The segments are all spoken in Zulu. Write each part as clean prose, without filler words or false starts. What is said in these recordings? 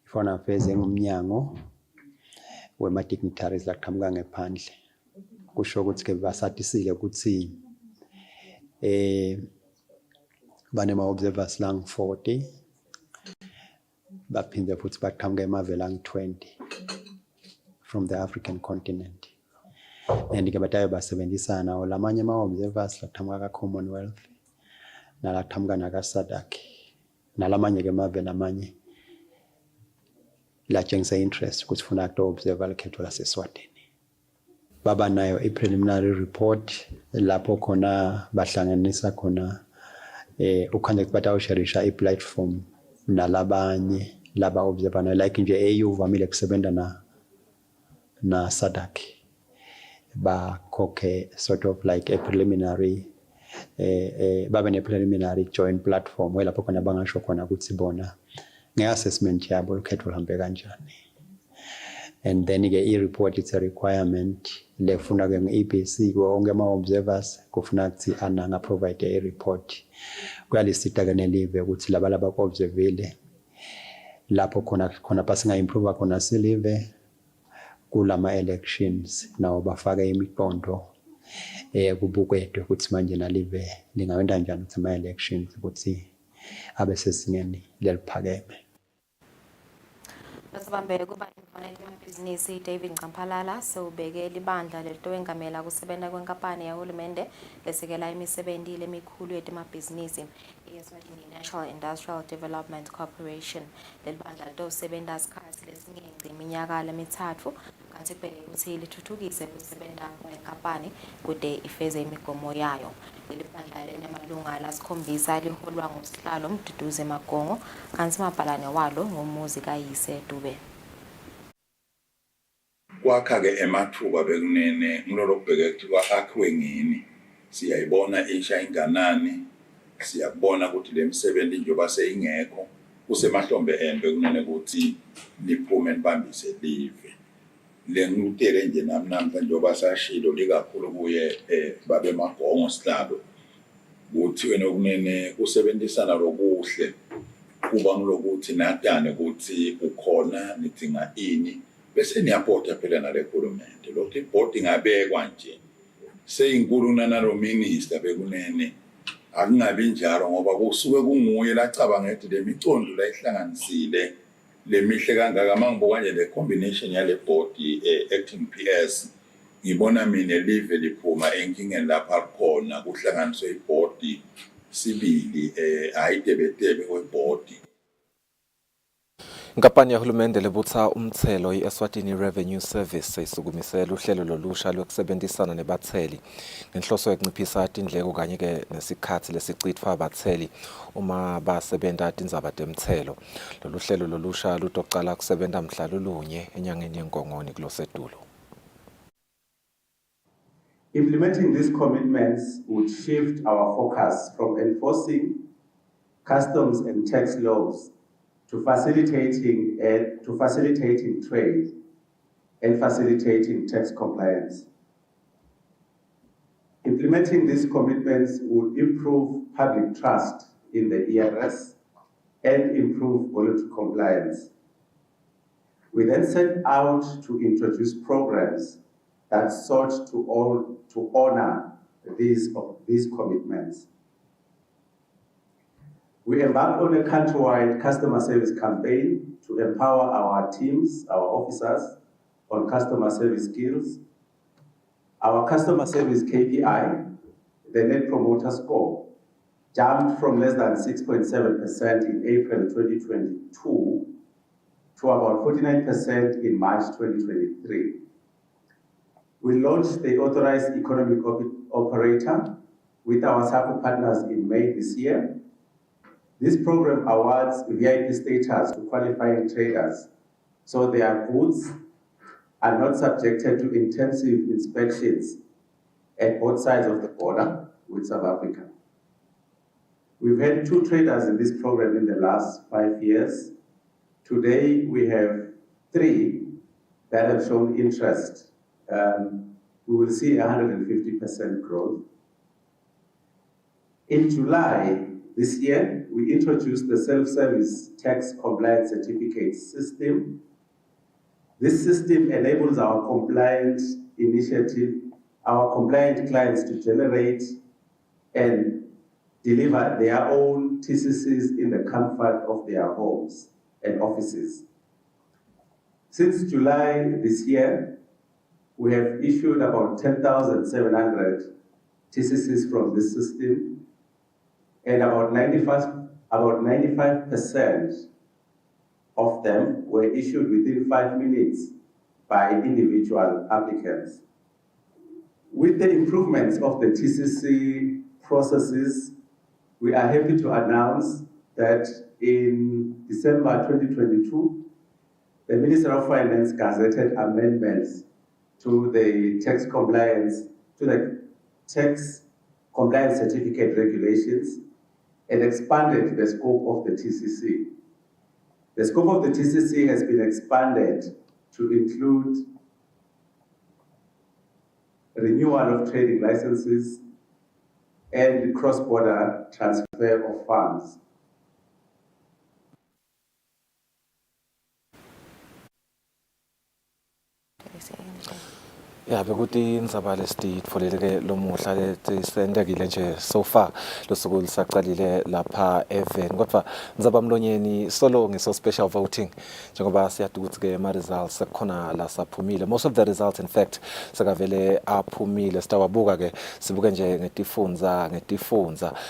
Foreign Affairs engumnyango wema-dignitaries laqhamuka ngephandle. Kusho ukuthi ke basatisile ukuthi banema-observers lang-40 baphinde futhi baqhamuka emaveni lang-20 from the African continent. And ke batayo basebenzisana nawo lamanye ama-observers laqhamuka ka-Commonwealth nalaqhamuka naka-SADC nalamanye ke emaveni amanye latshengisa interest ukuthi funa kuto-observer lekhetho lase-Eswatini. Baba nayo i-preliminary report lapho khona bahlanganisa khona uconnect batawusharisha i-platform nalabanye laba observer nayo like nje EU vamile kusebenza na SADC bakhokhe sort of like a preliminary babe ne-preliminary joint platform lapho khona bangasho khona ukuthi bona nge-assessment yabo ukhetho luhambe kanjani. And then ke i-report it's a requirement lefuna ke nge-EBC konke ama-observers kufuna ukuthi ananga provide i-report kuyalisita ke nelive ukuthi laba ku-observile lapho khona basinga-improve khona silive kulama elections nawo bafake imiqondo kubukwetwe ukuthi manje nalive lingawenda njani ukuthi ama-elections ukuthi abe sesingeni leliphakeme. Sibambe kuba imfanele yamabhizinisi David Ncampalala sobeke libandla lento wengamela kusebenza kwenkampani yahulumende lesekela imisebenzi lemikhulu yetemabhizinisi Eswatini National Industrial Development Corporation. Lelibandla lisebenza isikhathi lesingenci iminyaka lemithathu kanti kubheke ukuthi lithuthukise ukusebenza kwenkampani kude ifeze imigomo yayo. Lelibandla linamalunga lasikhombisa liholwa ngusihlalo Mduduze Magongo kanti mabhalane walo ngumuzi kayise Dube. Kwakha-ke emathuba bekunene ngilolokubheke kuthiwa akhiwe ngini siyayibona isha inganani siyabona ukuthi le misebenzi njengoba seyingekho kusemahlombe embe kunene ukuthi niphume nibambise live le ngutele nje namhlanje njengoba sashilo likakhulu kuye babe Magongo sihlalo ukuthi wena kunene kusebenzisana lokuhle kuba ngilokuthi natane ukuthi ukhona nidinga ini bese niyapota phela nale hulumende lokho iboard ingabekwa nje seyinkulu nalo minister bekunene akungabi njalo ngoba kusuke kunguye lacabanga ukuthi le micondo la ihlanganisile le mihle kangaka mangibuka nje le combination yale board acting PS ngibona mina live liphuma enkingeni lapha khona kuhlanganiswe iboard sibili ayidebetebe kweboard. Inkampani yahulumende lebutha umthelo i-Eswatini Revenue Service isukumisela uhlelo lolusha lokusebenzisana nebatheli ngenhloso yokunciphisa indleko kanye ke nesikhathi lesicithwa abatheli uma basebenza Tindzaba emthelo. Lolu hlelo lolusha lutoqala kusebenza mhla lulunye enyangeni yeNgongoni kulosedulo. Implementing these commitments would shift our focus from enforcing customs and tax laws to facilitating trade and facilitating tax compliance. Implementing these commitments would improve public trust in the ERS and improve voluntary compliance. We then set out to introduce programs that sought to honor these commitments. We embarked on a countrywide customer service campaign to empower our teams, our officers, on customer service skills. Our customer service KPI, the Net Promoter Score, jumped from less than 6.7% in April 2022 to about 49% in March 2023. We launched the Authorized Economic Operator with our SACCO partners in May this year. This program awards VIP status to qualifying traders, so their goods are not subjected to intensive inspections at both sides of the border with South Africa. We've had 2 traders in this program in the last 5 years. Today, we have 3 that have shown interest. We will see 150% growth. In July this year, we introduced the self-service tax compliance certificate system. This system enables our compliant clients to generate and deliver their own TCCs in the comfort of their homes and offices. Since July this year, we have issued about 10,700 TCCs from this system, and about 95% of them were issued within 5 minutes by individual applicants. With the improvements of the TCC processes, we are happy to announce that in December 2022, the Minister of Finance gazetted amendments to the tax compliance certificate regulations and expanded the scope of the TCC. The scope of the TCC has been expanded to include renewal of trading licenses and cross-border transfer of funds. Yeah, bekuthi indzaba lesitfoleleke lomuhla letisendekile nje so far losuku lisaqalile lapha even kodwa Tindzaba Mlonyeni solo ngeso special voting njengoba siyade ukuthi ke ama results sekukhona la saphumile. Most of the results in fact sekavele aphumile. Sitawabuka ke sibuke nje ngetifundza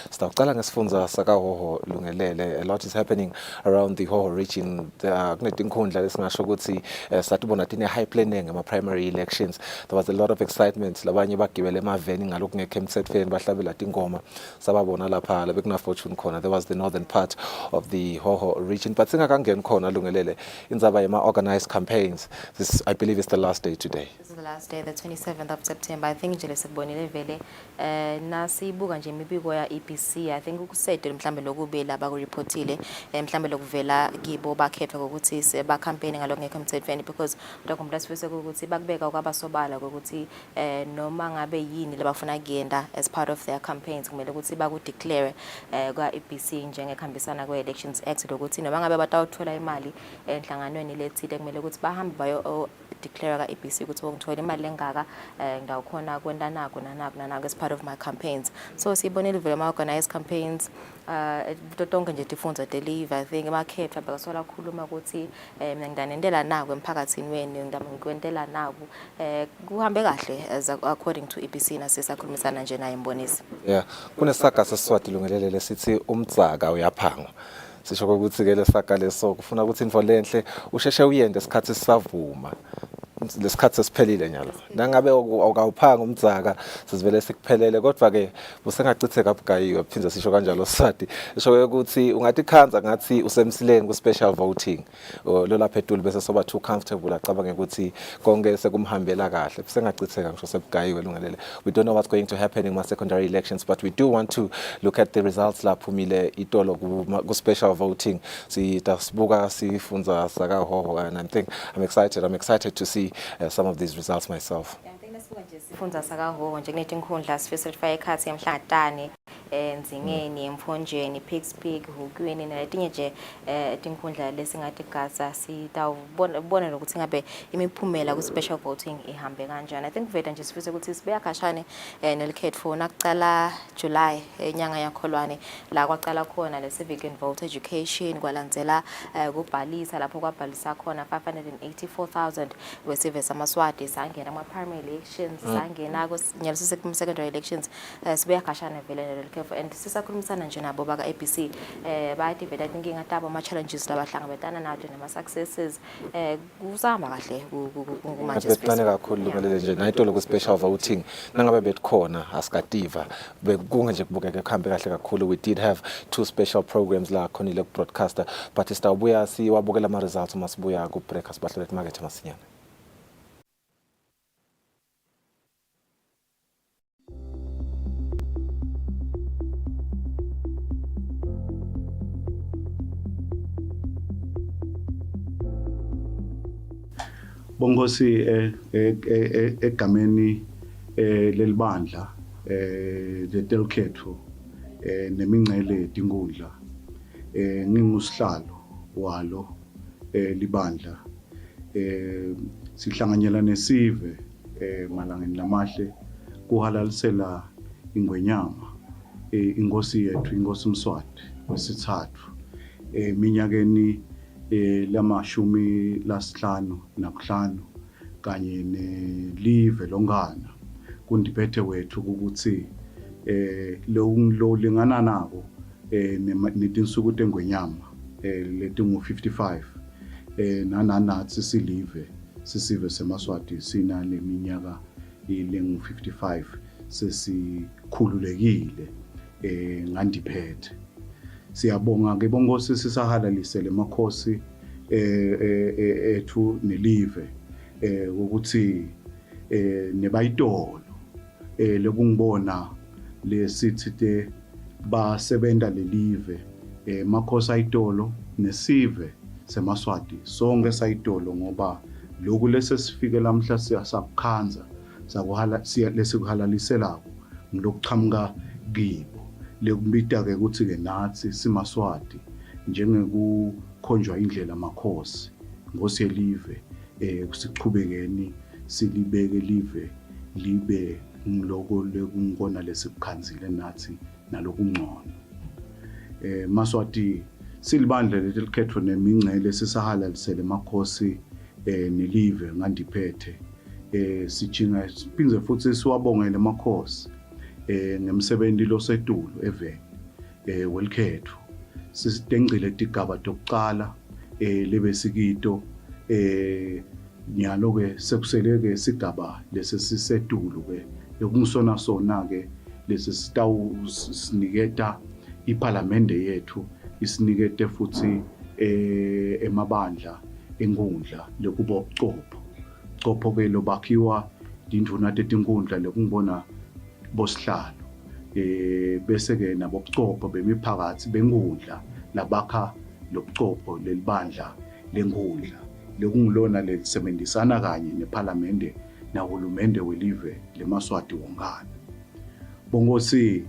sitawucala ngesifundza sakaHhohho Lungelele. A lot is happening around the Hhohho region. Kunetinkhundla lesingasho ukuthi satubona tine high planning ama primary elections. There was a lot of excitement. Labanye bagibele emaveni ngalokhu ngekho emthethweni bahlabela tingoma sababona lapha bekuna fortune khona. There was the northern part of the Hhohho region, but singakangeni khona Lungelele indzaba yema organized campaigns. This I believe is the last day today. This is the last day, the 27th of September. I think nje lesibonile vele nasibuka nje imibiko ya EPC. I think ukusete mhlambe lokubi laba kureportile mhlambe lokuvela kibo bakhethwa ukuthi seba campaign ngalokho ngekho emthethweni, because dokho sifise ukuthi bakubeka kwabasobala ukuthi noma ngabe yini labafuna kuyenda as part of their campaigns kumele ukuthi bakudeclare kwa EPC njengekhambisana kwe Elections Act ukuthi noma ngabe batawuthola imali enhlanganweni lethile kumele ukuthi bahambe bayo declare ka EPC ukuthi ngithola imali lengaka ngidawukhona kwenda nako as part of my campaigns. So sibonile vele ama organized campaigns tonke nje tifundza deliver. I think emakhetha bakasola khuluma ukuthi mina ngidanendela nako emphakathini wenu ngikwendela nako kuhambe kahle as according to EPC nasisakhulumisana nje naye Mbonisi. Yeah, kunesaga sesiswati Lungelele lesithi umdzaka uyaphanga. Sisho ukuthi ke lesaka leso kufuna ukuthi info lenhle usheshe uyende isikhathi sisavuma. Lesikhathi sesiphelile nyalo. Nangabe awukawuphanga umdzaka sizivele sikuphelele kodwa ke usengachitheka bugayiwe phinza sisho kanjalo siswati. Sisho ukuthi ungathi khanza ngathi usemsileni ku special voting. Lo lapha eTulu bese soba too comfortable acabanga ukuthi konke sekumhambela kahle. Sengachitheka ngisho sebugayiwe Lungelele. We don't know what's going to happen in my secondary elections, but we do want to look at the results laphumile itolo ku special voting. Sitasibuka sifundza sakaHhohho, and I'm excited to see some of these results myself. Sifundza sakaHhohho nje kunetinkhundla sifisa ukuthi ekhathi emhlangatane Nzingeni Emfonjeni Pickspeak Hukweni naletinye nje tinkhundla lesingathi gasa sitawubona ukuthi ngabe imiphumela ku special voting ihambe kanjani. I think vele nje sifisa ukuthi sibeya khashane nelikhetho nakucala July enyanga yakholwane la kwaqala khona le civic and voter education kwalandzela kubhalisa lapho kwabhalisa khona 584,000 wesive samaswati sangena ama primary elections sangena ku secondary elections sibeya khashane vele and sisakhulumisana nje nabo baka APC bathi vele inkinga tabo ama challenges labahlangabetana nazo nama successes kusahamba kahle kumanje sibethane kakhulu Lungelele nje nayitolo ku special voting nangabe betkhona asikativa bekunge nje kubukeke kuhambe kahle kakhulu. We did have 2 special programs la khonile ku broadcaster, but sitawubuya siwabukela ama results masibuya ku break asibahlele market masinyana. Bongosi egameni lelibandla letelukhetho nemingcele tinkhundla ngingusihlalo walo libandla sihlanganyela nesive malangeni lamahle kuhalalisela ingwenyama inkosi yethu inkosi Mswati wesithathu minyakeni lamashumi lasihlanu nakuhlanu kanye nelive longana kundiphethe wethu ukuthi lo lingana nabo netinsuku tengwenyama letingu 55 nananathi sisive seMaswati sina leminyaka ilengu 55 sesikhululekile ngandiphethe. Siyabonga ke bonkosi sisahalalisele emakhosi ethu nelive ukuthi nebayitolo lokungibona lesithi te basebenta lelive makhosi ayitolo nesive seMaswati sonke sayitolo ngoba lokhu lesesifike lamhla siyasakukhanza sakuhala lesikuhalaliselako ngilokuqhamuka kibo lekubita ke ukuthi ke nathi siMaswati njengekukhonjwa indlela makhosi Nkosi yelive siqhubekeni silibeke live libe ngiloko lekungona lesikukhanzile nathi nalokungcono Maswati silibandla lelikhethwa nemingcele sisahalalisele makhosi nelive ngandiphethe sijinga siphinze futhi siwabongele makhosi ngemsebenzi losedulo eveni welikhetho sisitengcile tigaba tokuqala lebesikito nyalo ke sekuseleke sigaba lesisisedulu ke yokungisona sona ke lesisitawusiniketa iParliament yethu isinikete futhi emabandla enkundla lokuba ubuchopho ke lobakhiwa induna tetinkundla lokungibona bosihlalo bese ke nabobuchopho bemiphakathi benkundla labakha lobuchopho lelibandla lenkundla lokungilona lelisebenzisana kanye neParliament nahulumende welive leMaswati wonkana bonkosi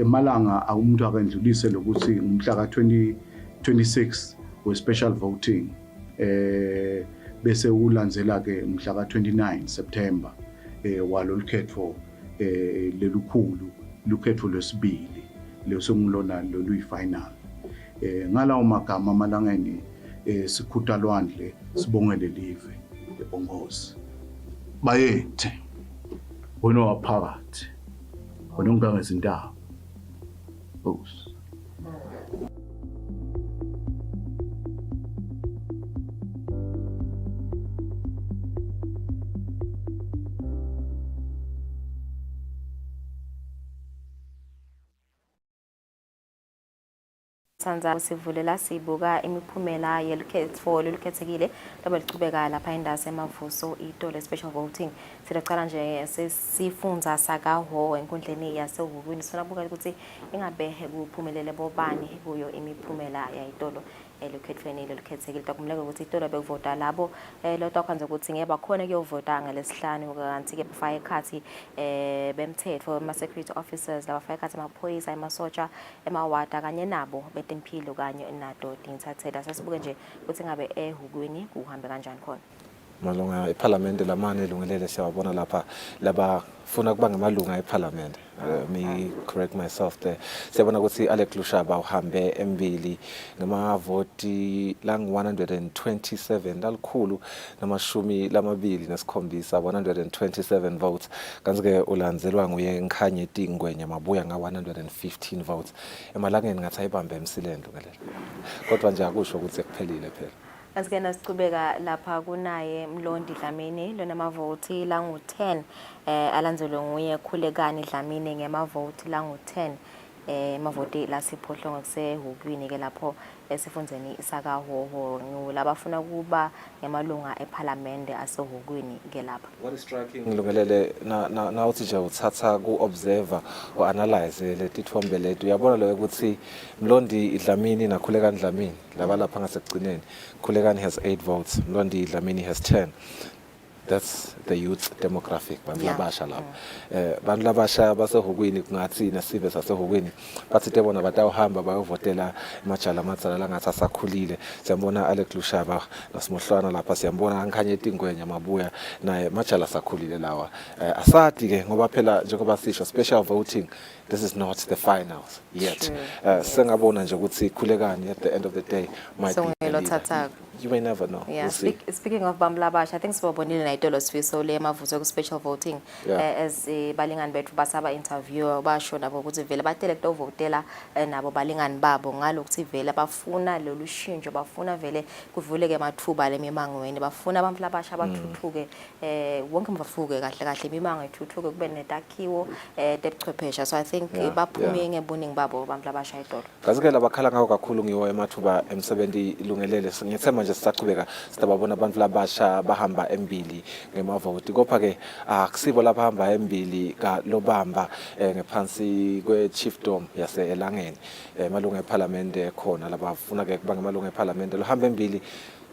emalanga umuntu akandlulise lokuthi umhla ka-26 we-special voting bese ulandzela ke umhla ka-29 September walo likhetho lelukhulu lukhetho lwesibili lesongilona loluyi-final ngalawo magama amalangeni sikhutha lwandle sibongele live lebongozi bayethe wena waphakathi wena ungangezindaba Nkosi. Sanza sivulela sibuka imiphumela yelikhetho lolukhethekile lobe lichubeka lapha endase emavuso itole special voting silecala nje sesifunza sakaho enkundleni yaseHukwini sonabuka ukuthi ingabe kuphumelele bobani kuyo imiphumela yayitolo elukhethweni lolukhethekile takumleke ukuthi itolo bekuvota labo lodwa kwanza ukuthi ngeke bakhona kuyovota ngalesihlanu kanti ke bafaya ikhathi bemthetho ama security officers labafaya ikhathi amaphoyisa emasotsha emawada kanye nabo betempilo kanye nato Tindzaba sasibuke nje ukuthi ngabe eHukwini kuhambe kanjani khona malunga eParliament lamane elungelele siyabona lapha labafuna kuba ngamalunga eParliament me correct myself there siyabona ukuthi Alex Lushaba uhambe embili ngamavoti lang 127 dalikhulu namashumi lamabili nesikhombisa 127 votes kanti ke ulandzelwa nguye Nkhanye Tingwenya mabuya nga 115 votes emalangeni ngathi ayibambe emsilendo ngelela kodwa nje akusho ukuthi ekuphelile phela Asikena siqhubeka lapha kunaye Mlondi Dlamini lonamavoti langu-10 alandzelwe nguye Khulekani Dlamini ngemavoti langu-10 emavoti lasiphohlongo kuseHukwini ke lapho esifundzeni sakahoho labafuna kuba ngemalunga eParliament aseHukwini ke lapha what is striking ngilungelele na uthi nje uthatha ku-observer o-analyze letithombe lethu uyabona lo ukuthi Mlondi Dlamini naKhulekani Dlamini laba lapha ngasekugcineni Khulekani has 8 votes Mlondi Dlamini has 10 That's the youth demographic, bantu Yeah. labasha lapho. Bantu labasha basehokweni kungathi nesibe sasehokweni bathi tebona batawuhamba bayovotela emajala amadzala langathi asakhulile. Siyambona Alec Lushaba naSimohlwana lapha, siyambona Ankhanye Tingwenya Mabuya naye majala asakhulile lawa. Asati ke ngoba phela njengoba sisho special voting, this is not the finals yet. Sengabona nje ukuthi khulekani at the end of the day might So be the leader. You may never know. Yeah, We'll see. speaking of Bamlabash, I think sibonile na itolo sifiso le mavuzo ku special voting as balingani bethu basaba interview basho nabo ukuthi vele batele to votela nabo balingani babo ngalokuthi vele bafuna lolu shintsho, bafuna vele kuvuleke amathuba lemimangweni, bafuna abantu labasha abathuthuke wonke mbafuke kahle kahle imimango ethuthuke kube netakhiwo tebuchwephesha. So I think baphume ngebuningi babo abantu labasha itolo. Kazi-ke labakhala ngawo kakhulu ngiwo emathuba emsebenzi ilungelele. Ngiyethemba nje sisaqhubeka sitababona abantu labasha bahamba embili ngemavoti. Kopha-ke akusibo lapha hamba embili kalobamba ngephansi kwe-chiefdom yase-Elangeni. Malunga eParliament khona labafuna-ke kuba ngamalunga eParliament. Lo hamba embili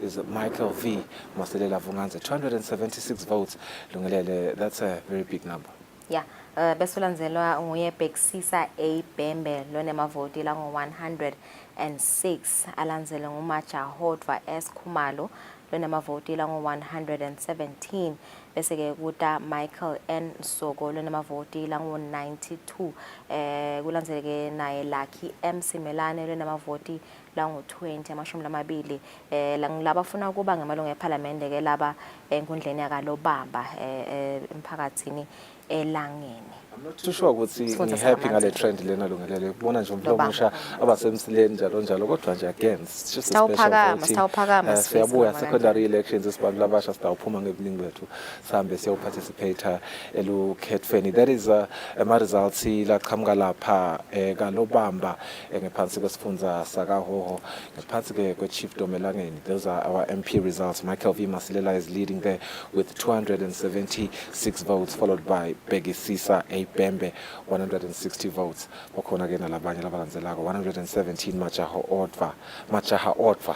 is Michael V. Maselela Vunganze, 276 votes. Lungelele, that's a very big number. Yeah. Besulanzelwa nguye Bhekisisa A Bhembe lonemavoti la ngo-106, alanzele nguMaja Hodva S Khumalo lonemavoti la ngo-117, bese-ke kuta Michael N Soko lonemavoti la ngo-92, kulandzeleke naye Lucky M Simelane lonemavoti la ngo-20 amashumi lamabili. Laba funa kuba ngamalunga eParliament ke laba enkundleni yakalobamba emphakathini Elangeni. I'm not too sure ukuthi ngihappy ngale trend lena Lungelele. Kubona nje umuntu omusha abasemsileni njalo njalo kodwa nje again it's just a special voting. Siyabuya secondary elections isibantu labasha sitawuphuma ngebuningi bethu sihambe siyoparticipate elukhethweni. That is ama results la qhamuka lapha kalobamba ngephansi kwesifundza sakahoho ngephansi ke kwechiefdom Elangeni. Those are our MP results. Michael V Masilela is leading there with 276 votes, followed by Bhekisisa A Bhembe 160 votes. Wakhona ke nalabanye labalandzelako 117 Majaha Odva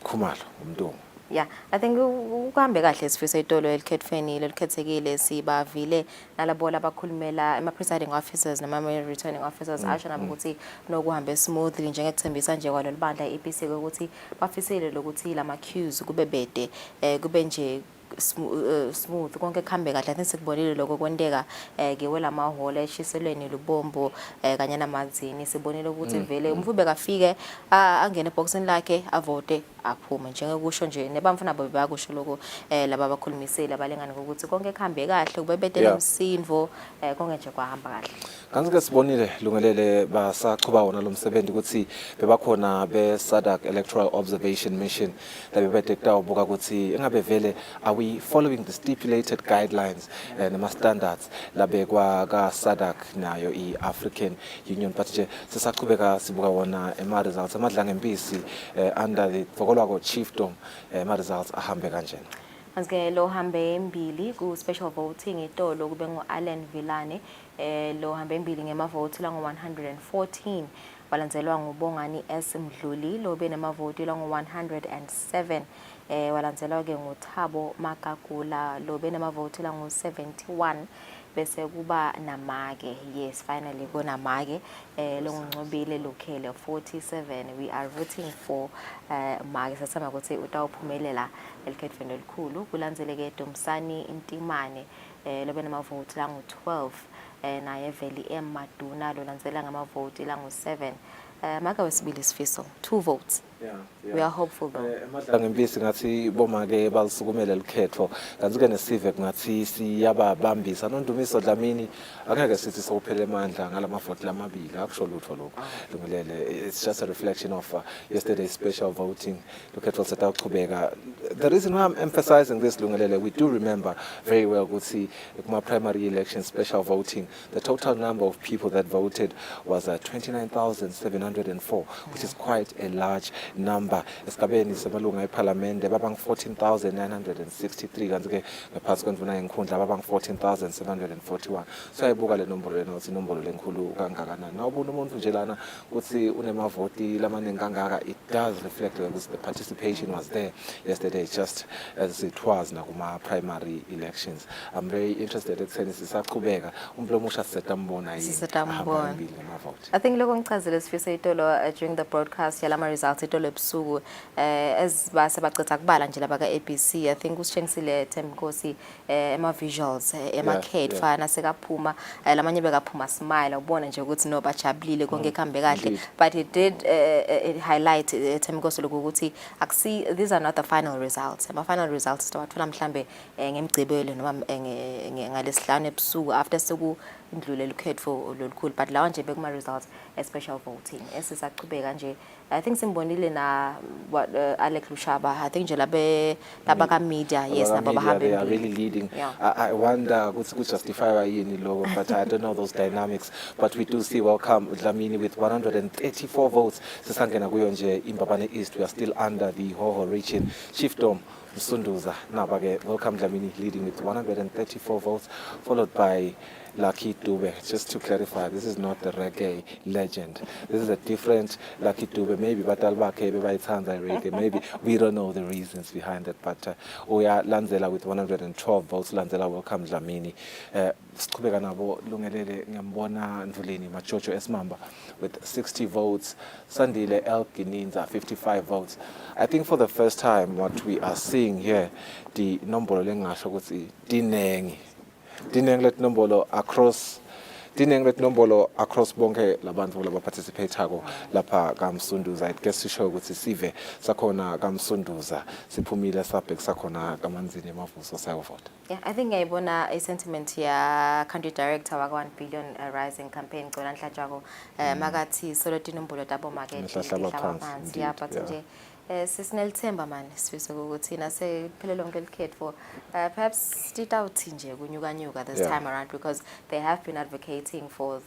Khumalo umntu. Yeah, I think ukuhambe kahle sifiso itolo elikhethweni lelikhethekile sibavile nalabola abakhulumela ama-presiding officers nama-returning officers asho nabo ukuthi nokuhambe smoothly njengekuthembisa nje kwalo libandla i-EPC ukuthi bafisile lokuthi lama-queues kube bede kube nje smooth konke kuhambe kahle. I think sikubonile lokho kwenteka ngewela mahholo eshiselweni lubombo kanye namazini. Sibonile ukuthi vele umfube kafike angene eboxini lakhe avote aphume njengokusho nje nebamfuna nabo bayakusho lokho laba abakhulumisile abalingani ukuthi konke kuhambe kahle kube bedela umsindvo konke nje kwahamba kahle. Kanti-ke sibonile Lungelele basaqhuba wona lo msebenzi ukuthi bebakhona be-SADC Electoral Observation Mission labebede kutawubuka ukuthi engabe vele are we following the stipulated guidelines nama-standards labekwa ka-SADC nayo i-African Union. But nje sisaqhubeka sibuka wona ema-results amadlanga empisi under the Fokolwako Chiefdom ema-results ahambe kanjena. Anske lo hambe embili ku special voting itolo kube ngo-Allen Villane lo hambe embili ngemavoti la ngo-114, walandzelwa ngubongani S Mdluli lo benemavoti la ngo-107, walandzelwa ke nguThabo Magagula lo benemavoti la ngo-71, bese kuba namake. Yes, finally kunamake lo ngcobile Lukhele 47. We are voting for Make. Sasema ukuthi utawuphumelela elikhethweni elikhulu. Kulandzeleke Domsani Intimane lo benemavoti la ngo-12, naye Veli M Maduna lo landzela ngamavoti la ngo-7. Maka wesibili sifiso 2 votes. We are hopeful though. Emadlanga empisi ngathi bomake balisukumela likhetho kanti-ke nesive ngathi siyababambisa. Nondumiso Dlamini angeke sithi sowuphele emandla ngalamavoti lamabili akusho lutho lokho Lungelele. It's just a reflection of yesterday's special voting. Lukhetho setawuqhubeka. The reason why I'm emphasizing this Lungelele, we do remember very well ukuthi kuma primary election special voting the total number of people that voted was 29,704, which is quite a large number esigabeni samalunga eParliament babang 14,963 kanti ke ngaphansi kwemvuna yenkhundla babang 14,741 so ayibuka le nombolo lena ukuthi inombolo lenkulu kangakanani nawubona umuntu nje lana ukuthi unemavoti lamaningi kangaka it does reflect ukuthi the participation was there yesterday just as it was nakuma primary elections. I'm very interested ekutheni sisaqhubeka umuntu omusha sisetambona yini I think lokho ngichazile sifise itolo during the broadcast yalama results itolo ebusuku as base bacitha kubala nje laba ka ABC. I think usitshengisile Thembinkosi ema visuals ema CAD fana sekaphuma lamanye bekaphuma smile ubona nje ukuthi no bajabulile konke kuhambe kahle, but it did highlight Thembinkosi ukuthi akusi these are not the final results. Ama final results tawathola mhlambe ngemgcibelo noma ngalesihlanu ebusuku after indlule lukhetho lolukhulu, but lawa nje bekuma results special voting esisaqhubeka nje. I think simbonile na what Alec Lushaba, I think nje laba ka media yes nabo bahambe they are really leading. I wonder what's justify yini lo, but I don't know those dynamics, but we do see welcome Dlamini with 134 votes sisangena kuyo nje iMbabane East. We are still under the Hoho region. Chief Dom Msunduza nabake welcome Dlamini leading with 134 votes followed by Lucky Dube. Just to clarify, this is not the reggae legend. This is a different Lucky Dube. Maybe Batalbake, reggae. Maybe we don't know the reasons behind it. But we are Lanzela with 112 votes. Lanzela welcome Dlamini. Siqhubeka nabo lungelele ngiyambona Ndvuleni Machocho Esmamba with 60 votes. Sandile El Gininza 55 votes. I think for the first time what we are seeing here, the nombolo lengasho ukuthi dinengi. Dineng let nombolo across bonke labantu laba participate hako lapha kaMsunduza. It gets to show ukuthi sive sakhona kaMsunduza siphumile sabhek sakhona kaManzini emavuso sayovota. Yeah, I think ngiyibona a sentiment ya country director wa 1 billion rising campaign Gcola Nhlatshwako makathi soloti nombolo tabo market phansi yeah, but nje sisinelithemba manje sifisa ukuthi nasephele lonke likhetho perhaps litawuthi nje kunyukanyuka this time around, because they have been advocating for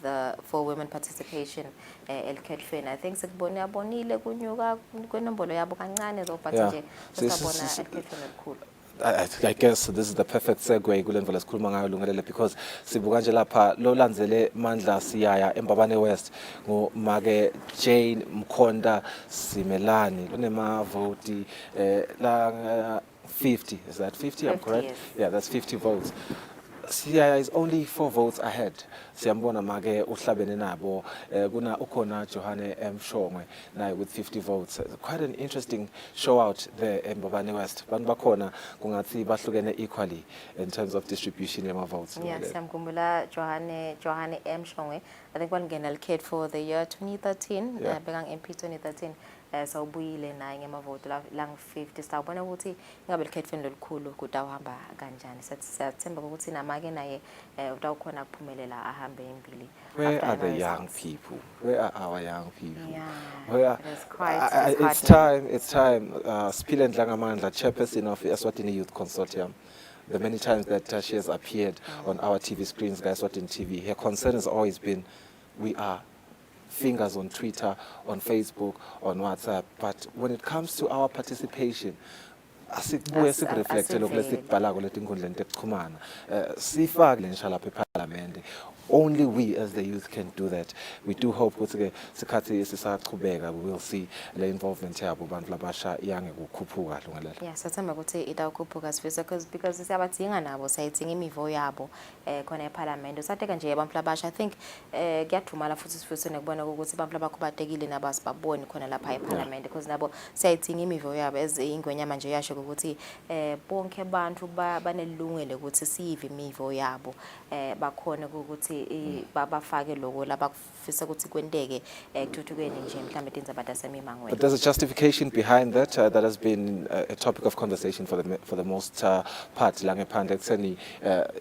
women participation elikhethweni. I think sikubonile kunyuka kwenombolo yabo kancane zo, but nje sisabona elikhethweni elikhulu. I guess this is the perfect segue kulenvo lesikhuluma ngayo lungelele, because sibuka nje lapha lo landzele Mandla siyaya eMbabane West ngomake Jane Mkhonda Simelani lunema vote la 50. Is that 50? I'm correct? Yes. Yeah, that's 50 votes. Siyaya is only 4 votes ahead. Siyambona make uhlabene nabo kuna ukhona Johane Mshongwe naye with 50 votes. Quite an interesting show out there in Mbabane West. Bantu bakhona kungathi bahlukene equally in terms of distribution yama votes. Yes, siyamkhumbula Johane Mshongwe. I think walingena likhetho for the year 2013, bekang MP 2013. So ubuyile naye ngemavoto lang 50. Sawubona ukuthi ingabe likhethweni lolukhulu kutawuhamba kanjani. Siyathemba ukuthi namake naye utawukhona kuphumelela ahambe embili. Where are the young people? Where are our young people? Yeah, it's time. Spile Ndlangamandla, chairperson of the Eswatini Youth Consortium. The many times that she has appeared on our TV screens, Eswatini TV, her concern has always been, we are fingers on Twitter, on Facebook, on WhatsApp, but when it comes to our participation, asibuye sikureflecte lokho lesikubhalako letinkundleni tekuchumana sifake inshallah eParliament. Only we as the youth can do that. We do hope ukuthi sikhathi sisaqhubeka we will see the involvement yabo bantu labasha yange kukhuphuka lungelela. Yes, sathemba ukuthi itawukhuphuka sifisa because siyabadinga nabo, sayidinga imivo yabo khona eParliament. Usateka nje abantu labasha. I think kuyathumala futhi sifisa nekubona ukuthi abantu labakhubatekile nabo asibaboni khona lapha eParliament, because nabo sayidinga imivo yabo as ingwenyama nje yasho ukuthi bonke abantu banelungelo ukuthi siyive imivo yabo bakhona ukuthi babafake lokho labafisa ukuthi kwenteke ekuthuthukweni nje mhlambe Tindzaba tasemimangweni. But there's a justification behind that that has been a topic of conversation for the most part lange phandle ekutheni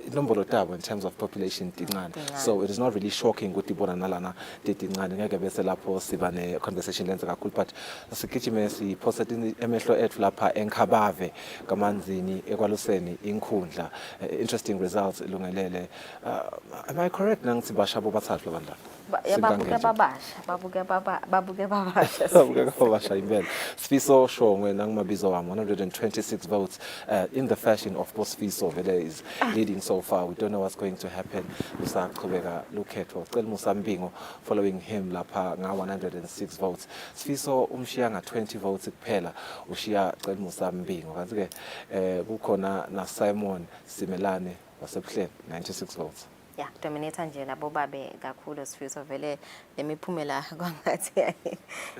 inombolo tabo in terms of population tincane. So it is not really shocking ukuthi bona nalana tincane ngeke bese lapho siba ne conversation lenza kakhulu, but sigijime siphose emehlo ethu lapha enkhabave kaManzini ekwaluseni inkhundla. Interesting results lungelele. Am I correct nangithi basha bobathathu bandla? Babuke babasha. Babukeka babasha impela. Sifiso Shongwe nangimabizo wami 126 votes in the fashion of Sifiso vele is leading so far. We don't know what's going to happen. Usaqhubeka lukhetho. Cela Musambingo following him lapha nga 106 votes. Sifiso umshiya nga 20 votes kuphela. Ushiya Cela Musambingo. Kanti ke kukhona na Simon Simelane wasebuhleni 96 votes. Yeah, dominator nje labo babe kakhulu Sifiso vele lemiphumela kwangathi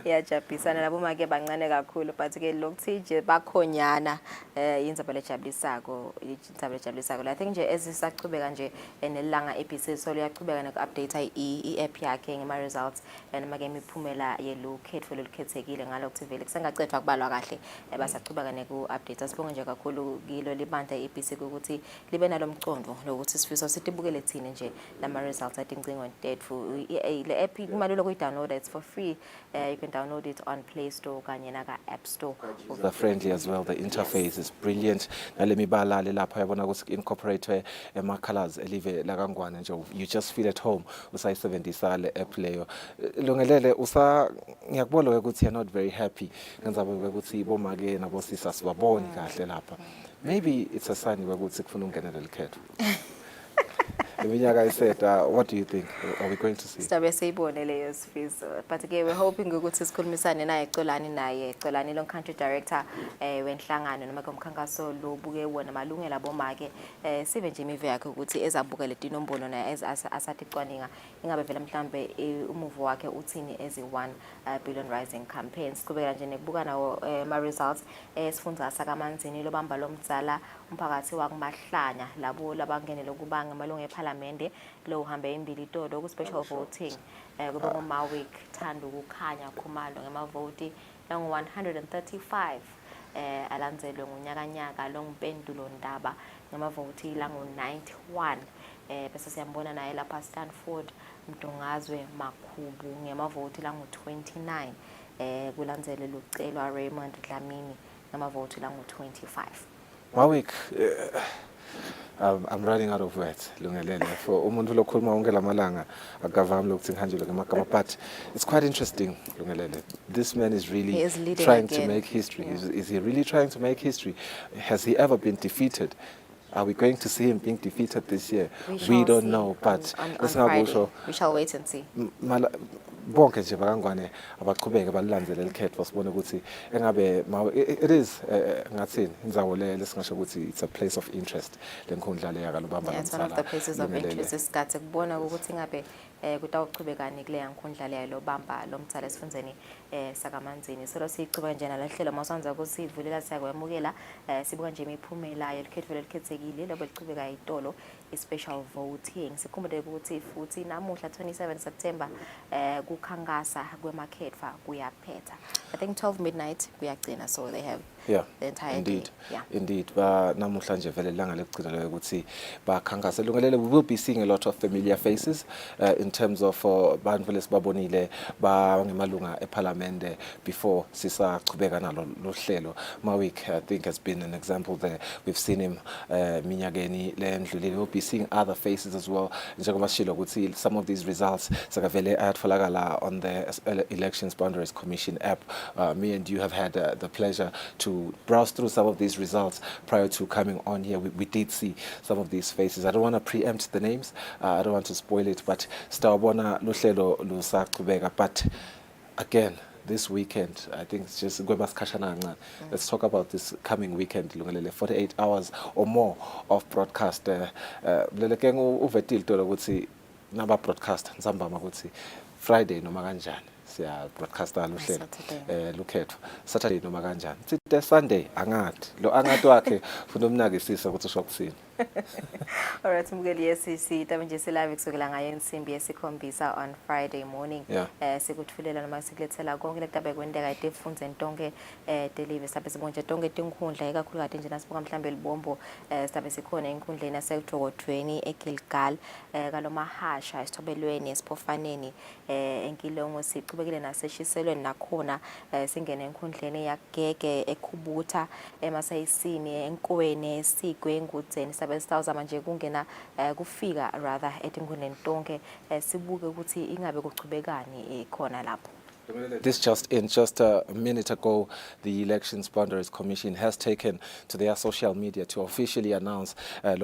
iyajabhisana labo make bancane kakhulu but ke lokuthi nje bakhonyana indzaba lejabulisako I think nje ezisaqhubeka nje nelanga episode so liyaqhubeka noku-update i-app yakhe ngema results and make imiphumela yelukhetho lolukhethekile ngalokuthi vele kusengacethwa kubalwa kahle basaqhubeka neku-update asibonge nje kakhulu kilo libandla i-APC ukuthi libe nalomcondo lokuthi Sifiso sitibukele thina nje lama results atincingo ntetfu le app kumalula kuyi-download it's for free you can download it on Play Store kanye naka App Store. The friendly as well, the interface is brilliant. Nale mibala le lapha yabona ukuthi incorporate ema colors elive la kangwane nje you just feel at home usayisebenzisa le app leyo. Longelele ngiyakubona ukuthi you're not very happy ngenzabe ukuthi bomake nabo sisa sibaboni kahle lapha. Maybe it's a sign ukuthi kufuna ungenela likhetho. I said, what do you think? Are we going to see? Sidabe siyibone leyo Sifiso. But again, we're hoping ukuthi sikhulumisane naye Xolani lo country director wenhlangano noma komkhankaso lo buke wona malungelo abomake sibe nje imive yakhe ukuthi ezabukele tinombolo naye asathi cwaninga ingabe vele mhlambe umuvo wakhe uthini as a 1 billion rising campaign. Siqhubeka nje nekubuka nawo ma results esifunda sakamanzini lo bamba lomdzala umphakathi wakumahlanya labo labangenele kubanga malungu eParliament lo uhambe imbili todo ku special voting kube ngomawik thanda ukukhanya khumalo ngemavoti langu 135 alandzelwe ngunyakanyaka lo ngimpendulo ndaba ngemavoti langu 91 bese siyambona naye lapha Stanford Mdongazwe Makhubu ngemavoti langu 29 kulandzelwe lucelwa Raymond Dlamini ngemavoti langu 25. Mawik I'm running out of words lungelele for umuntu lokhuluma wonke lamalanga akavami lokuthi ngihanjele ngemagama but it's quite interesting lungelele this man is really trying to make history. Is he really trying to make history? Has he ever been defeated? Are we going to see him being defeated this year? We don't know, but on Friday, we shall wait and see. Bonke nje bakangwane abaqhubeke balilandele likhetho sibone ukuthi engabe it is ngathini indzawo le lesingasho ukuthi it's a place of interest lenkundla le yakalubamba it's one of the places of interest isikhathi kubona ukuthi ngabe kutawuqhubekani kule yankundla le lo bamba lomthala esifundzeni sakamanzini so siqhubeka nje nalahlelo masanza ukuthi ivulela siyakwamukela sibuka nje imiphumela yelikhetho lelikhethekile lobo liqhubeka itolo special voting sikhumbule ukuthi futhi namuhla 27 September kukhangasa kwemakhetfa kuyaphetha. I think 12 midnight kuyagcina so they have the entire day. Indeed ba namuhla nje vele langa lekugcina leyo ukuthi bakhangasa lungelele we will be seeing a lot of familiar faces in terms of bantu lesibabonile ba ngemalunga eParliament before sisaqhubeka nalo lohlelo Mawik I think has been an example there. We've seen him minyakeni lendlulile. We'll be seeing other faces as well njengoba shilo ukuthi some of these results sakavele ayatfolakala on the Elections Boundaries Commission app. Me and you have had the pleasure to browse through some of these results prior to coming on here. We did see some of these faces. I don't want to preempt the names. I don't want to spoil it, but Stawabona luhlelo lusaqhubeka. But again, this weekend, I think it's just let's talk about this coming weekend. 48 hours or more of broadcast. Naba broadcast nzambama ukuthi Friday noma kanjani siya broadcaster luhlelo lukhetho Saturday noma kanjani sithi Sunday angathi lo angathi wakhe ufuna umnakisisa ukuthi usho kusini. Alright mukeli yesisi tabe nje silive kusukela ngayo insimbi yesikhombisa on Friday morning sikuthulela noma sikulethela konke lekutabe kwendeka itefunze ntonke deliver sabe sibonje tonke tinkhundla ekakhulu kade nje nasibuka mhlambe libombo sabe sikhona enkhundleni yaseJogodweni eGilgal kalomahasha esithobelweni esiphofaneni enkilongo siqhubekile naseshiselweni nakhona singene enkhundleni yakugege ekhubutha emasayisini enkoweni esikwe engudzeni sabe besitawuzama nje kungena kufika rather etinkundleni tonke sibuke ukuthi ingabe kuchubekani khona lapho. This just a minute ago, the Elections Boundaries Commission has taken to their social media to officially announce today,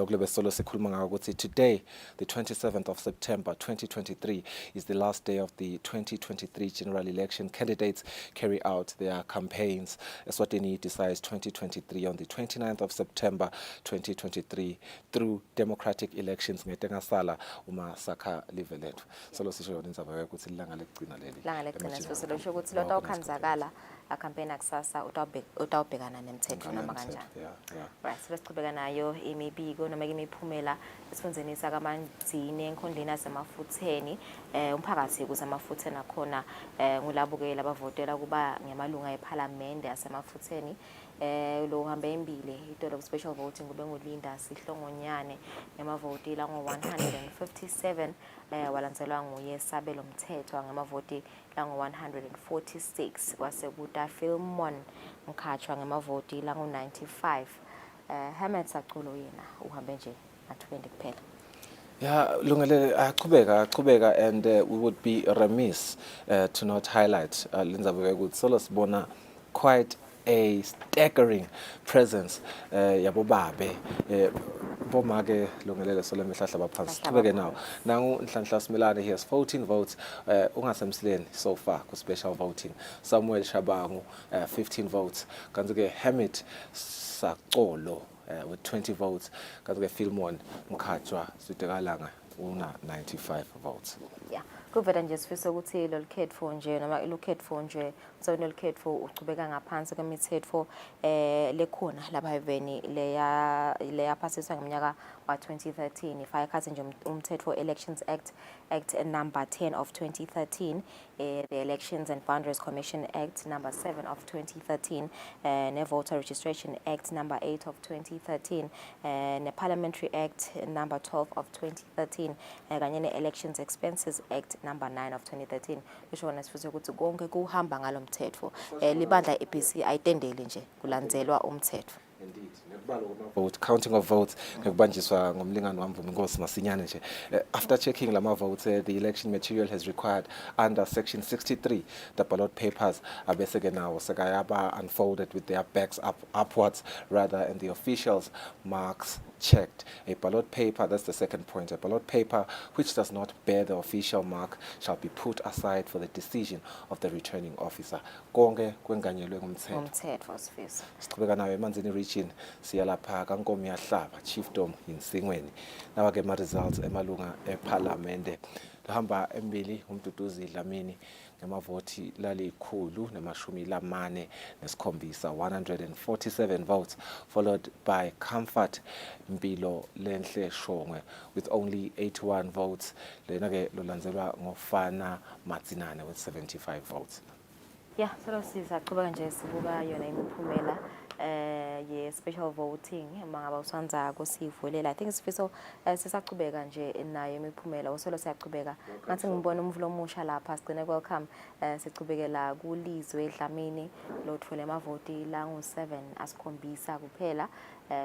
the 27th of September 2023, is the last day of the 2023 general election. Candidates carry out their campaigns. Eswatini decides 2023 on the 29th of September 2023 through democratic elections. Ngetengasala uma saka live lethu. Solo sisho Tindzaba ukuthi ilanga lekugcina leli. Silo sho ukuthi lota ukhanzakala a campaign akusasa utawubhekana nemthetho noma kanjani. Right, siqhubeka nayo imibiko noma imiphumela esifundeni sakamanzini enkondleni yasemafutheni umphakathi kusemafutheni akhona ngulabukela abavotela kuba ngemalunga eParliament yasemafutheni lo hambe embili itolo special voting kube ngulinda sihlongonyane ngemavoti la ngo157 walandzelwa nguye sabelo mthetho ngemavoti la ngo146 kwase kuta Filmon Mkhatshwa ngemavoti la ngo95 Hamed Saculo yena uhambe nje athubendi kuphela. Yeah, Lungalele, achubeka, and we would be remiss to not highlight Tindzaba Solo sibona quite a staggering presence yabobabe bomake Lungalele solo mihlahla baphansi sibeke now nangu Nhlanhla Simelane, he has 14 votes ungasemsleni so far ku special voting. Samuel Shabangu 15 votes kanti ke Hamid Sacolo with 20 votes kanti ke Filmon Mkhatshwa Sitekalanga una 95 votes. Yeah, kuvela nje sifisa ukuthi lo khetho nje noma lo khetho nje usawona lo khetho uchubeka ngaphansi kwemithetho lekhona lapha eveni leya passiswa ngeminyaka wa 2013 ifaka khathi nje umthetho Elections Act number 10 of 2013 the Elections and Boundaries Commission Act number 7 of 2013 ne Voter Registration Act number 8 of 2013 ne Parliamentary Act number 12 of 2013 kanye ne Elections Expenses Act number 9 of 2013 kusho nesifisa ukuthi konke kuhamba ngalo mthetho libandla EPC ayitendeli nje kulandzelwa umthetho. Indeed. Vote counting of votes ngekubanjiswa ngomlingani wamvumi Nkosi masinyane nje. After checking lama votes the election material has required under section 63 the ballot papers abese ke nawo sekayaba unfolded with their backs upwards rather, and the officials marks checked. A ballot paper, that's the second point, a ballot paper which does not bear the official mark shall be put aside for the decision of the returning officer. Konke kwenganyelwe ngumthetho. Siqhubeka nayo eManzini region siyalapha kaNkomi yahlaba chiefdom yinsingweni nawa ke ma results emalunga eParliament hamba embili umduduzi Dlamini ngemavoti lalikhulu nemashumi lamane nesikhombisa 147 votes, followed by Comfort Mpilo Lenhle Shongwe with only 81 votes. Lena ke lolandzelwa ngofana Matsinane with 75 votes. Yeah, so sizaqhubeka nje sibuka yona imiphumela ye special voting mangaba usandza kusivulela. I think sifiso sisaqhubeka nje nayo imiphumela usolo siyaqhubeka ngathi ngibona umvulo omusha lapha sigcine welcome siqhubekela kulizwe Dlamini lothole amavoti la ngo7 asikhombisa kuphela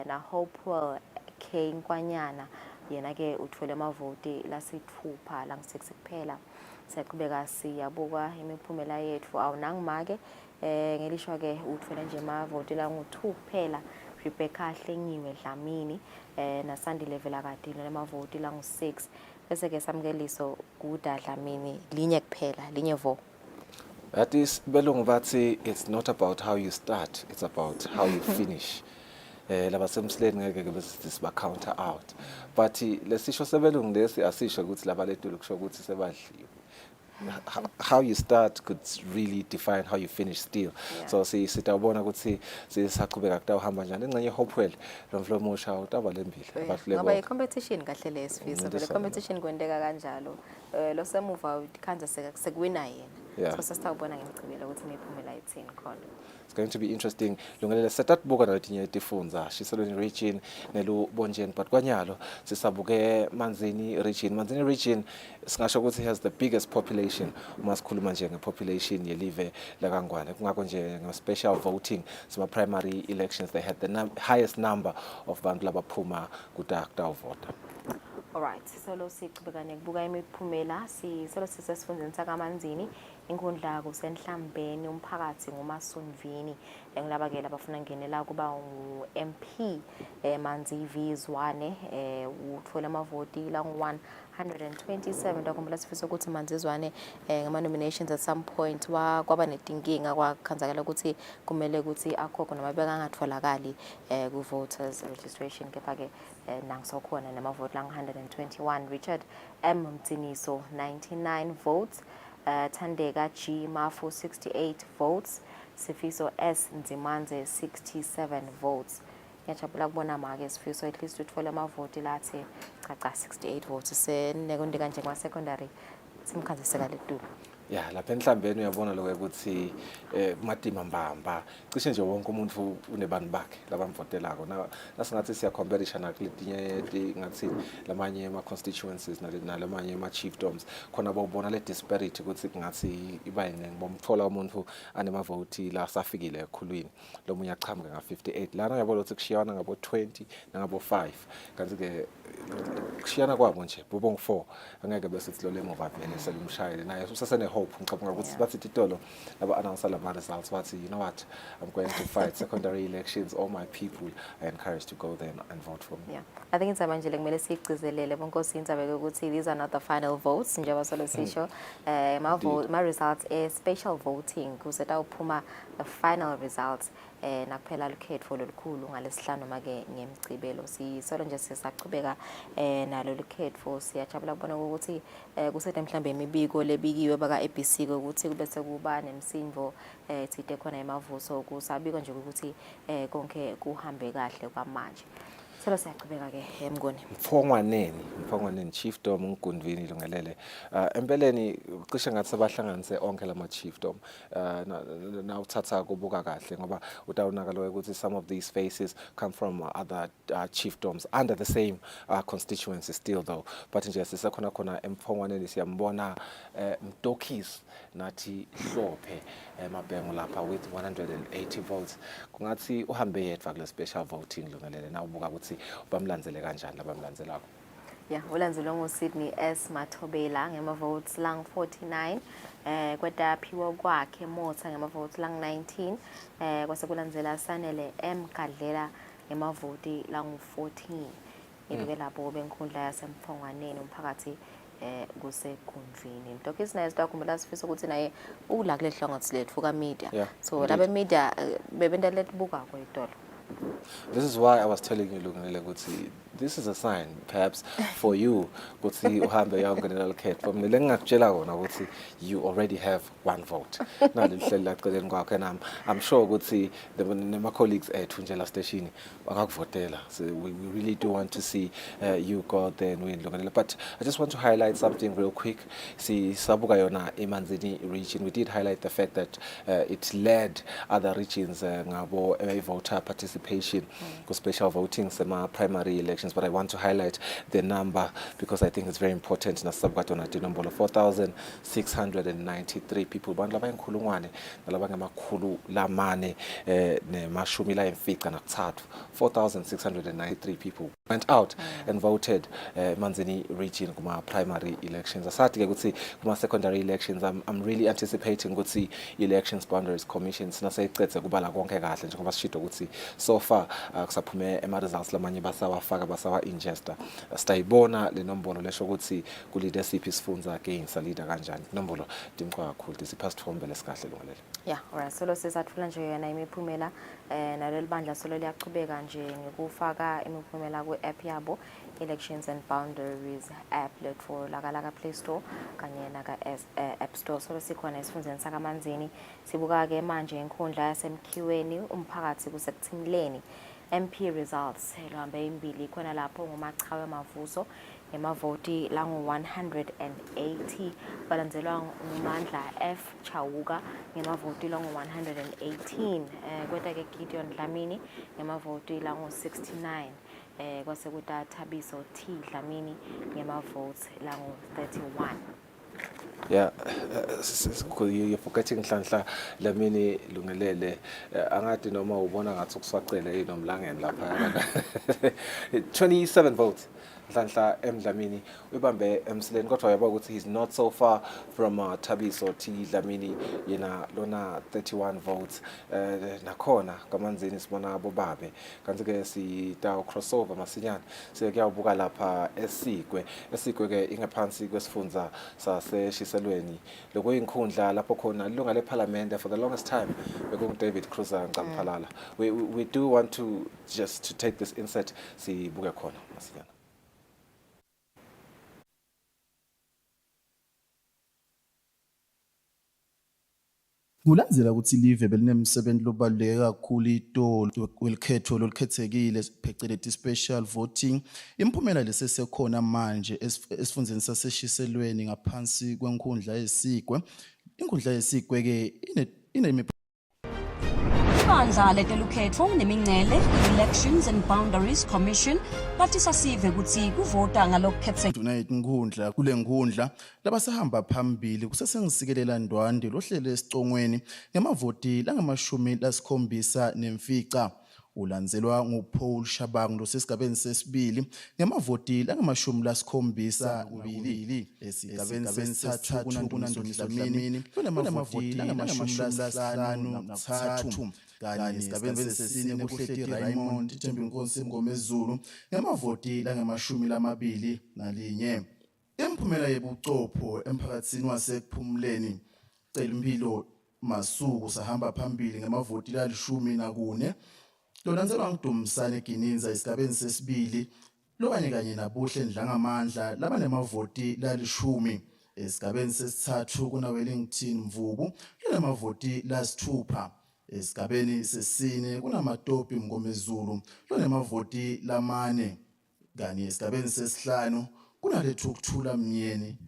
na Hopewell K Nkwanyana yena ke uthole amavoti la sithupha la ngo6 kuphela. Siyaqhubeka siyabuka imiphumela yethu awunangimake ngelishwa ke uthole nje amavoti la ngo2 kuphela. Rebecca Hlengiwe Dlamini na Sandile Velakadilo namavoti la ngo6 bese ke samkeliso kuda Dlamini linye kuphela linye vo. That is belungu bathi it's not about how you start, it's about how you finish. Laba semsleni ngeke bese siba counter out, but lesisho sebelungu lesi asisho ukuthi laba letulu kusho ukuthi sebadliwe. How you start could really define how you finish still. Yeah. So sitawubona ukuthi sisaqhubeka kutawuhamba njani engcenye Hopewell lomflo omusha utaba lembili abahlule ngoba i-competition kahle lesifisa vele competition kwendeka kanjalo lo semuva ikhanza sekuwina yena. So sisawubona ngemicibelo ukuthi imiphumela ithini khona. It's going to be interesting. Lungelele setatbuka naletinye tifundza Shiselweni region nelubonjeni but kwanyalo sisabuke Manzini region. Manzini region singasho ukuthi has the biggest population uma sikhuluma nje ngepopulation yelive laKangwane. Kungakho nje special voting sima primary elections they had the highest number of bantu labaphuma kutakta uvota. Alright, solo siqhubeka nekubuka imiphumela solo sisesifundeni sakaManzini inkundla kusenhlambeni umphakathi nguMasundvini ngilabakela abafuna ngenela kuba uMP Manzivi Zwane uthola amavoti la 127 takhumbula sifisa ukuthi Manzizwane ngama nominations at some point kwaba netinkinga kwakhanzakala ukuthi kumele ukuthi akhokho noma beka ngatholakali ku voters registration kepha ke nangisokhona namavoti la 121 Richard M Mtsiniso 99 votes Thandeka G Mafu 68 votes Sifiso S Nzimanze 67 votes ngiyajabula kubona make Sifiso at least uthola amavoti lathi cha 68 votes senekundika nje kwa secondary simkhanziseka letulu. Yeah, lapha enhlambeni uyabona lokho ukuthi kumadima mbamba cishe nje wonke umuntu unebantu bakhe labamvotelako nasingathi siya compare nakuletinye ngathi lamanye ama constituencies nalamanye ama chiefdoms khona bawubona le disparity ukuthi kungathi iba yiningi bomthola umuntu anemavoti la safikile ekhulwini lo munye aqhamuka nga58 lana uyabona ukuthi kushiyana ngabo 20 nangabo 5 kanti ke kushiyana kwabo nje bobonke 4 angeke bese sithi lo lemova vele selumshayile naye usasene hope ngicabanga ukuthi bathi titolo laba announce lama results bathi you know what I'm going to fight secondary elections all my people are encouraged to go there and vote for me. Yeah, I think Indzaba nje kumele sigcizelele bonkosi Indzaba ukuthi these are not the final votes njengoba solo sisho ma results special voting kuseta uphuma the final results nakuphela lukhetho lolukhulu ngalesihlanu make ngemgcibelo sisolo nje sisaqhubeka nalo lukhetho siyajabula kubona ukuthi kusethe mhlambe imibiko lebikiwe baka ABC ukuthi kube sekuba nemsimvo thide khona emavuso kusabika nje ukuthi konke kuhambe kahle kwamanje. Solo siyaqhubeka ke Mngoni. Mphongwaneni chiefdom uNgundvini Lungelele empeleni cishe ngathi sabahlanganise onke lama chiefdom na uthatha kubuka kahle ngoba utawunaka lo ukuthi some of these faces come from other chiefdoms under the same constituency still though but nje sisekhona emphongwaneni siyambona Mtokis nathi Hlophe Mabhengu lapha with 180 votes kungathi uhambe yedwa kule special voting Lungelele na ubuka ukuthi bamlandzele kanjani labamlandzelako. Yeah, ulandzelwe nguSydney S Mathobela ngema votes lang 49 kweta phiwo kwakhe Motha ngema votes lang 19 kwase kulandzela Sanele M Kadlela ngema voti lang 14 ibike lapho benkhundla yasemphongwaneni umphakathi kuseGundvini Mtokisi naye sitakhumbula sifisa ukuthi naye ula kule hlangothi lethu ka media so labe media bebenta letibuka kwetolo. This is why I was telling you Lungelele ukuthi this is a sign perhaps for you ukuthi uhambe uyongenela ukhetho from lengakutshela kona ukuthi you already have one vote na lihleli laceleni kwakhe nami I'm sure ukuthi my colleagues ethu nje la station akakuvotela so we really do want to see you go there and win Lungelele but I just want to highlight something real quick sabuka yona eManzini region we did highlight the fact that it led other regions ngabo voter participation ku special voting sema primary elections but I want to highlight the number because I think it's very important nasabuka yona inombolo 4,693 people bantu labayinkhulungwane nalabangamakhulu lamane nemashumi la emfica nakuthathu 4,693 people went out and voted Manzini region kuma primary elections asathi ke ukuthi kuma secondary elections I'm really anticipating ukuthi elections boundaries commission sinasayicethe kuba la konke kahle njengoba sishido ukuthi so far kusaphume ema results lamanye basawafaka basawa ingester sitayibona le nombolo lesho ukuthi ku leadership isifundza against leader kanjani nombolo dimqwa kakhulu disipasithombe lesikahle Lungelele. Yeah, alright solo sisathula nje yena imiphumela naleli bandla solo liyaqhubeka nje ngokufaka imiphumela ku app yabo Elections and Boundaries app letfo la Play Store kanye naka App Store solo sikhona esifundeni sakaManzini sibuka ke manje inkundla yasemkhiweni umphakathi kusekuthimleni MP results ehambe imbili khona lapho ngumachawe mavuso ngemavoti langu-180, balandzelwa nguMandla F Chawuka ngemavoti langu-118, kweta-ke Gideon Dlamini ngemavoti langu-69, kwase kuta Thabiso T Dlamini ngemavoti langu-31. Yeah, you're forgetting Nhlanhla Dlamini Lungelele. Angathi noma ubona ngathi ukuswaqele inomlangeni lapha. 27 votes. Nhlanhla Dlamini ubambe emsileni kodwa yaba ukuthi he's not so far from Thabiso T Dlamini yena lona 31 votes. Nakhona kamanzini sibona bobabe kanti ke sita crossover masinyane sekuyabuka lapha eSigwe ke ingaphansi kwesifundza saseshiselweni lokuyinkhundla lapho khona ilunga leParliament for the longest time bekungu David Kruger Ncampalala. We do want to just to take this insert sibuke khona masinyane. Kulandzela ukuthi live belinemisebenzi lobaluleke kakhulu itolo welikhetho lolukhethekile phecelezi special voting. Imphumela lesesekhona manje esifundzeni saseshiselweni ngaphansi kwenkundla yeSigwe. Inkundla yeSigwe ke Ibandla letelukhetho nemingcele Elections and Boundaries Commission bathi sasive ukuthi kuvota ngalokukhethekile tonight inkundla kule nkundla labasahamba phambili kusesengisikelela ndwande lohlelo esicongweni ngemavoti la-70 nemfica ulandzelwa nguPaul Shabangu losesigabeni sesibili ngemavoti la-72 esigabeni sesithathu kuNandoni Dlamini kunemavoti la-53 kanye esigabeni sesine kuhleti Raymond Thembinkosi Ngomezulu ngemavoti la-21. Imphumela yebuchopho emphakathini wasekuphumuleni Celimpilo Masuku sahamba phambili ngemavoti la-14 lolandzelwa nguDumisane Gininza esigabeni sesibili kanye naBuhle Ndlangamandla labanemavoti la-10 esigabeni sesithathu kunaWellington Mvubu lonemavoti la-6 esigabeni sesine kunaMatopi Mngomezulu lonemavoti la-4 kanye esigabeni sesihlanu kunaLethukuthula Mnyeni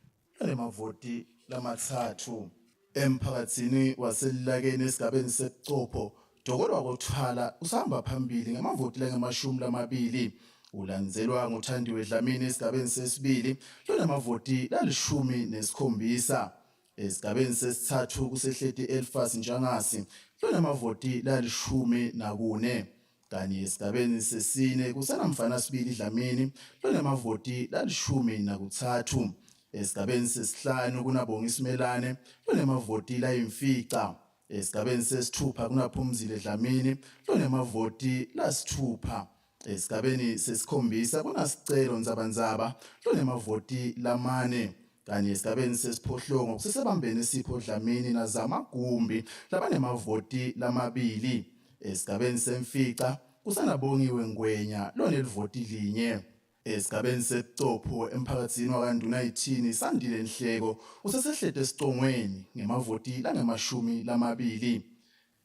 lonemavoti la-3 emphakathini waselilakeni esigabeni sebuchopho Dokolwa kothwala usahamba phambili ngemavoti la-20 ulandzelwa nguThandiwe Dlamini esigabeni sesibili lonemavoti la-17 esigabeni sesithathu kusehleti Elfas Njangasi lonemavoti la-14 kanye esigabeni sesine kusenamfana sibili Dlamini lonemavoti la-13 esigabeni sesihlanu kunaBongismelane lonemavoti la-9 esigabeni sesithupha kunaPhumzile Dlamini lonemavoti la-6 esigabeni sesikhombisa kunaSicelo Nzabanzaba lonemavoti la-4 kanye esigabeni sesiphohlongo kusesebambene Sipho Dlamini naZama Gumbi labanemavoti la-2 esigabeni semfica kusanabongiwe Ngwenya lonelivoti linye esigabeni sebuchopho emphakathini wakwaNdunayithini Sandile Nhleko usesehlete esicongweni ngemavoti la-20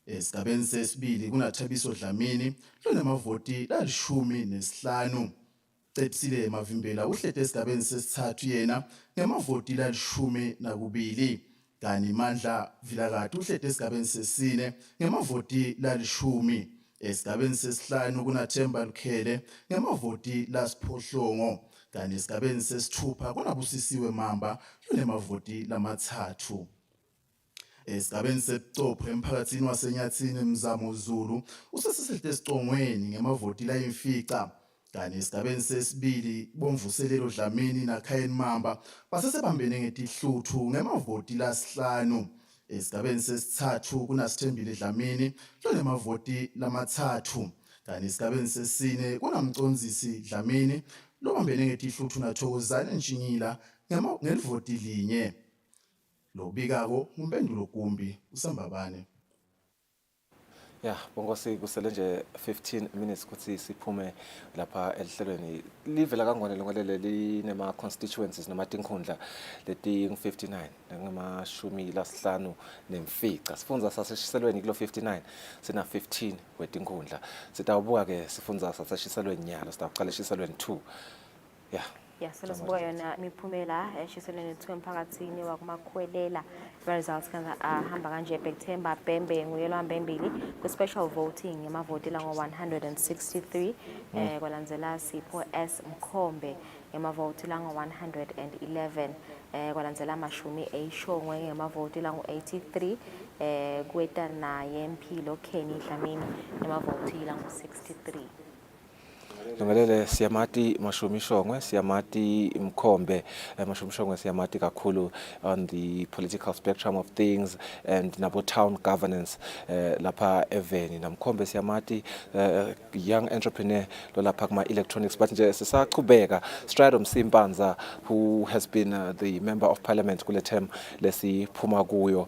esigabeni sesibili kunaThabiso Dlamini lonemavoti la-15 Cetsile Mavimbela uhlete esigabeni sesithathu yena ngemavoti la-12 kanye Mandla Vilakati uhlete esigabeni sesine ngemavoti la-10 esigabeni sesihlanu kunaThemba Lukhele ngemavoti la-8 kanye esigabeni sesithupha kunaBusisiwe Mamba lonemavoti la-3 esigabeni sebuchopho emphakathini waseNyathini Mzamo Zulu usesehlete esicongweni ngemavoti la-9 kanye esigabeni sesibili Bomvuselelo Dlamini naKhayen Mamba basesebambene ngetihluthu ngemavoti la-5 esigabeni sesithathu kunaSithembile Dlamini lonemavoti la-3 kanye esigabeni sesine kunaMcondzisi Dlamini lobambene ngetihluthu naThokozane Ntshingila ngelivoti linye lobikako umpendulo Gumbi uSambabane. Yeah, bongosi kusele nje 15 minutes ukuthi siphume lapha elihlelweni. Live la kangwane longelele linema constituencies namatinkhundla leti ngu59 ngama-15 nemfica. Sifundza saseshiselweni kulo 59 sina 15 wetinkhundla. Sitawubuka ke sifundza saseshiselweni nyalo sitaqala eshiselweni 2. Yeah. Yeah, so lesibuka yona imiphumela eshiselweni ethiwa emphakathini wakumakhwelela results kanza ahamba kanje Bhekthemba Bhembe nguyelo hamba embili ku special voting ngemavoti la ngo-163 kwalandzela Sipho S Mkhombe ngemavoti la ngo-111 kwalandzela Mashumi Eyishongwe ngemavoti la ngo-83 kweta naye Mpilo Kenny Dlamini ngemavoti la ngo-63. Lungelele siyamati Mashumi Shongwe, siyamati Mkhombe, Mashumi Shongwe siyamati kakhulu on the political spectrum of things and nabo town governance lapha eveni. Na Mkhombe siyamati young entrepreneur lo lapha kuma electronics, but nje sisaqhubeka Stradom Simpanza, who has been the member of parliament kule term lesiphuma kuyo,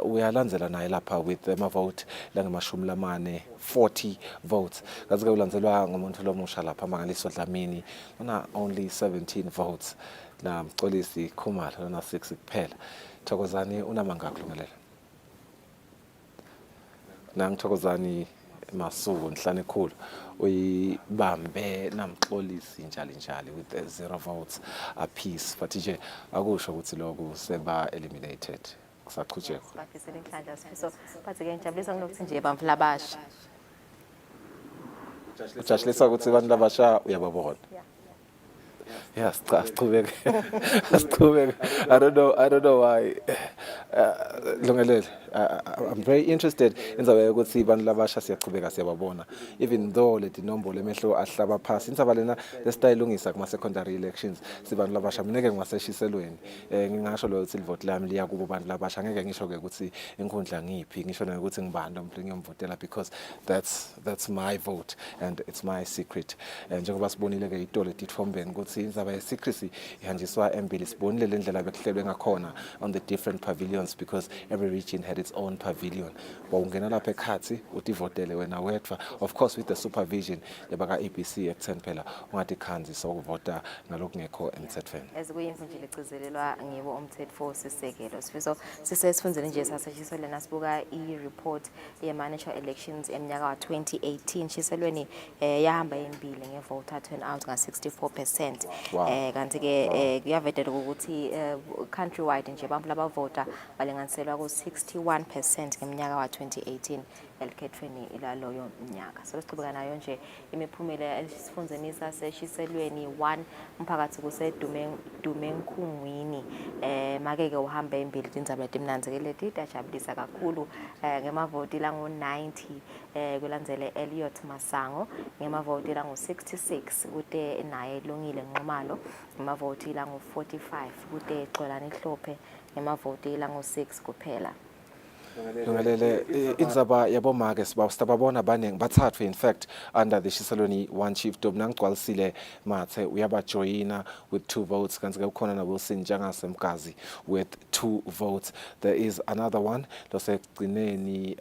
uyalandzela naye lapha with amavote langemashumi lamane 40 votes. Kazi ulandzelwa ngumuntu lomusha lapha Mangaliso Dlamini una only 17 votes na Mxolisi Khumalo na 6 kuphela. Thokozani unamangaki Lungelele? Na Thokozani Masuku Nhlane Khulu uyibambe na Mxolisi njali with 0 votes apiece. But nje akusho ukuthi lokhu seba eliminated. Kusaqhutshekwa. Bafisela inhlanhla sifiso phathi ke ngijabulisa ngokuthi nje bamvu labasha. Ujashilisa ukuthi abantu labasha uyababona. Yes, asiqhubeke. I don't know why. Lungelele, I'm very interested in the way ukuthi abantu labasha siyaqhubeka siyababona, even though le dinombolo emehlo ahlaba phansi intsaba lena lesitayilungisa kuma secondary elections sibantu labasha mineke ngaseshiselweni ngingasho lo ukuthi vote lami liya kubo bantu labasha ngeke ngisho ke ukuthi inkundla ngiphi ngisho ukuthi ngibani umuntu ngiyomvotela because that's my vote and it's my secret. Njengoba sibonile ke itole titfombeni ukuthi intsaba yesecrecy ihanjiswa embili sibonile le ndlela bekuhlelwe ngakhona on the different pavilions because every region had its own pavilion. Wawungena lapha ekhathi utivotele wena wedwa, of course with the supervision yabaka EBC ekutheni phela ungathi khanzi sokuvota ngalokungekho emthethweni. Ezikuyimvu nje ligcizelelwa ngibo umthetho sisekelo sifiso sisesifundeni nje saseshiso lena sibuka i-report ye-manager elections eminyaka wa 2018 shiselweni yahamba embili ngevoter turnout nga 64%. Kanti ke kuyavedela ukuthi countrywide nje abantu labavota balinganiselwa ku 61% ngeminyaka wa 2018 elikhethweni ilaloyo mnyaka. So siqhubeka nayo nje imiphumela esifundeni saseshiselweni 1 umphakathi kusedumenkhungwini makeke uhamba embili Tindzaba etimnanzi ke leti tajabulisa kakhulu ngemavoti la ngo-90 kulandzele Elliot Masango ngemavoti la ngo-66 kude naye Lungile Nxumalo ngemavoti la ngo-45 kude Xolani Hlophe ngemavoti la ngo-6 kuphela. Lungelele indzaba yabomake sibabona abaningi bathathwe in fact under the Shiselweni 1 chiefdom nangigcwalisile mathe uyabajoyina with 2 votes kanti ke ukhona na Wilson Njangase Mkazi with 2 votes. There is another one losekugcineni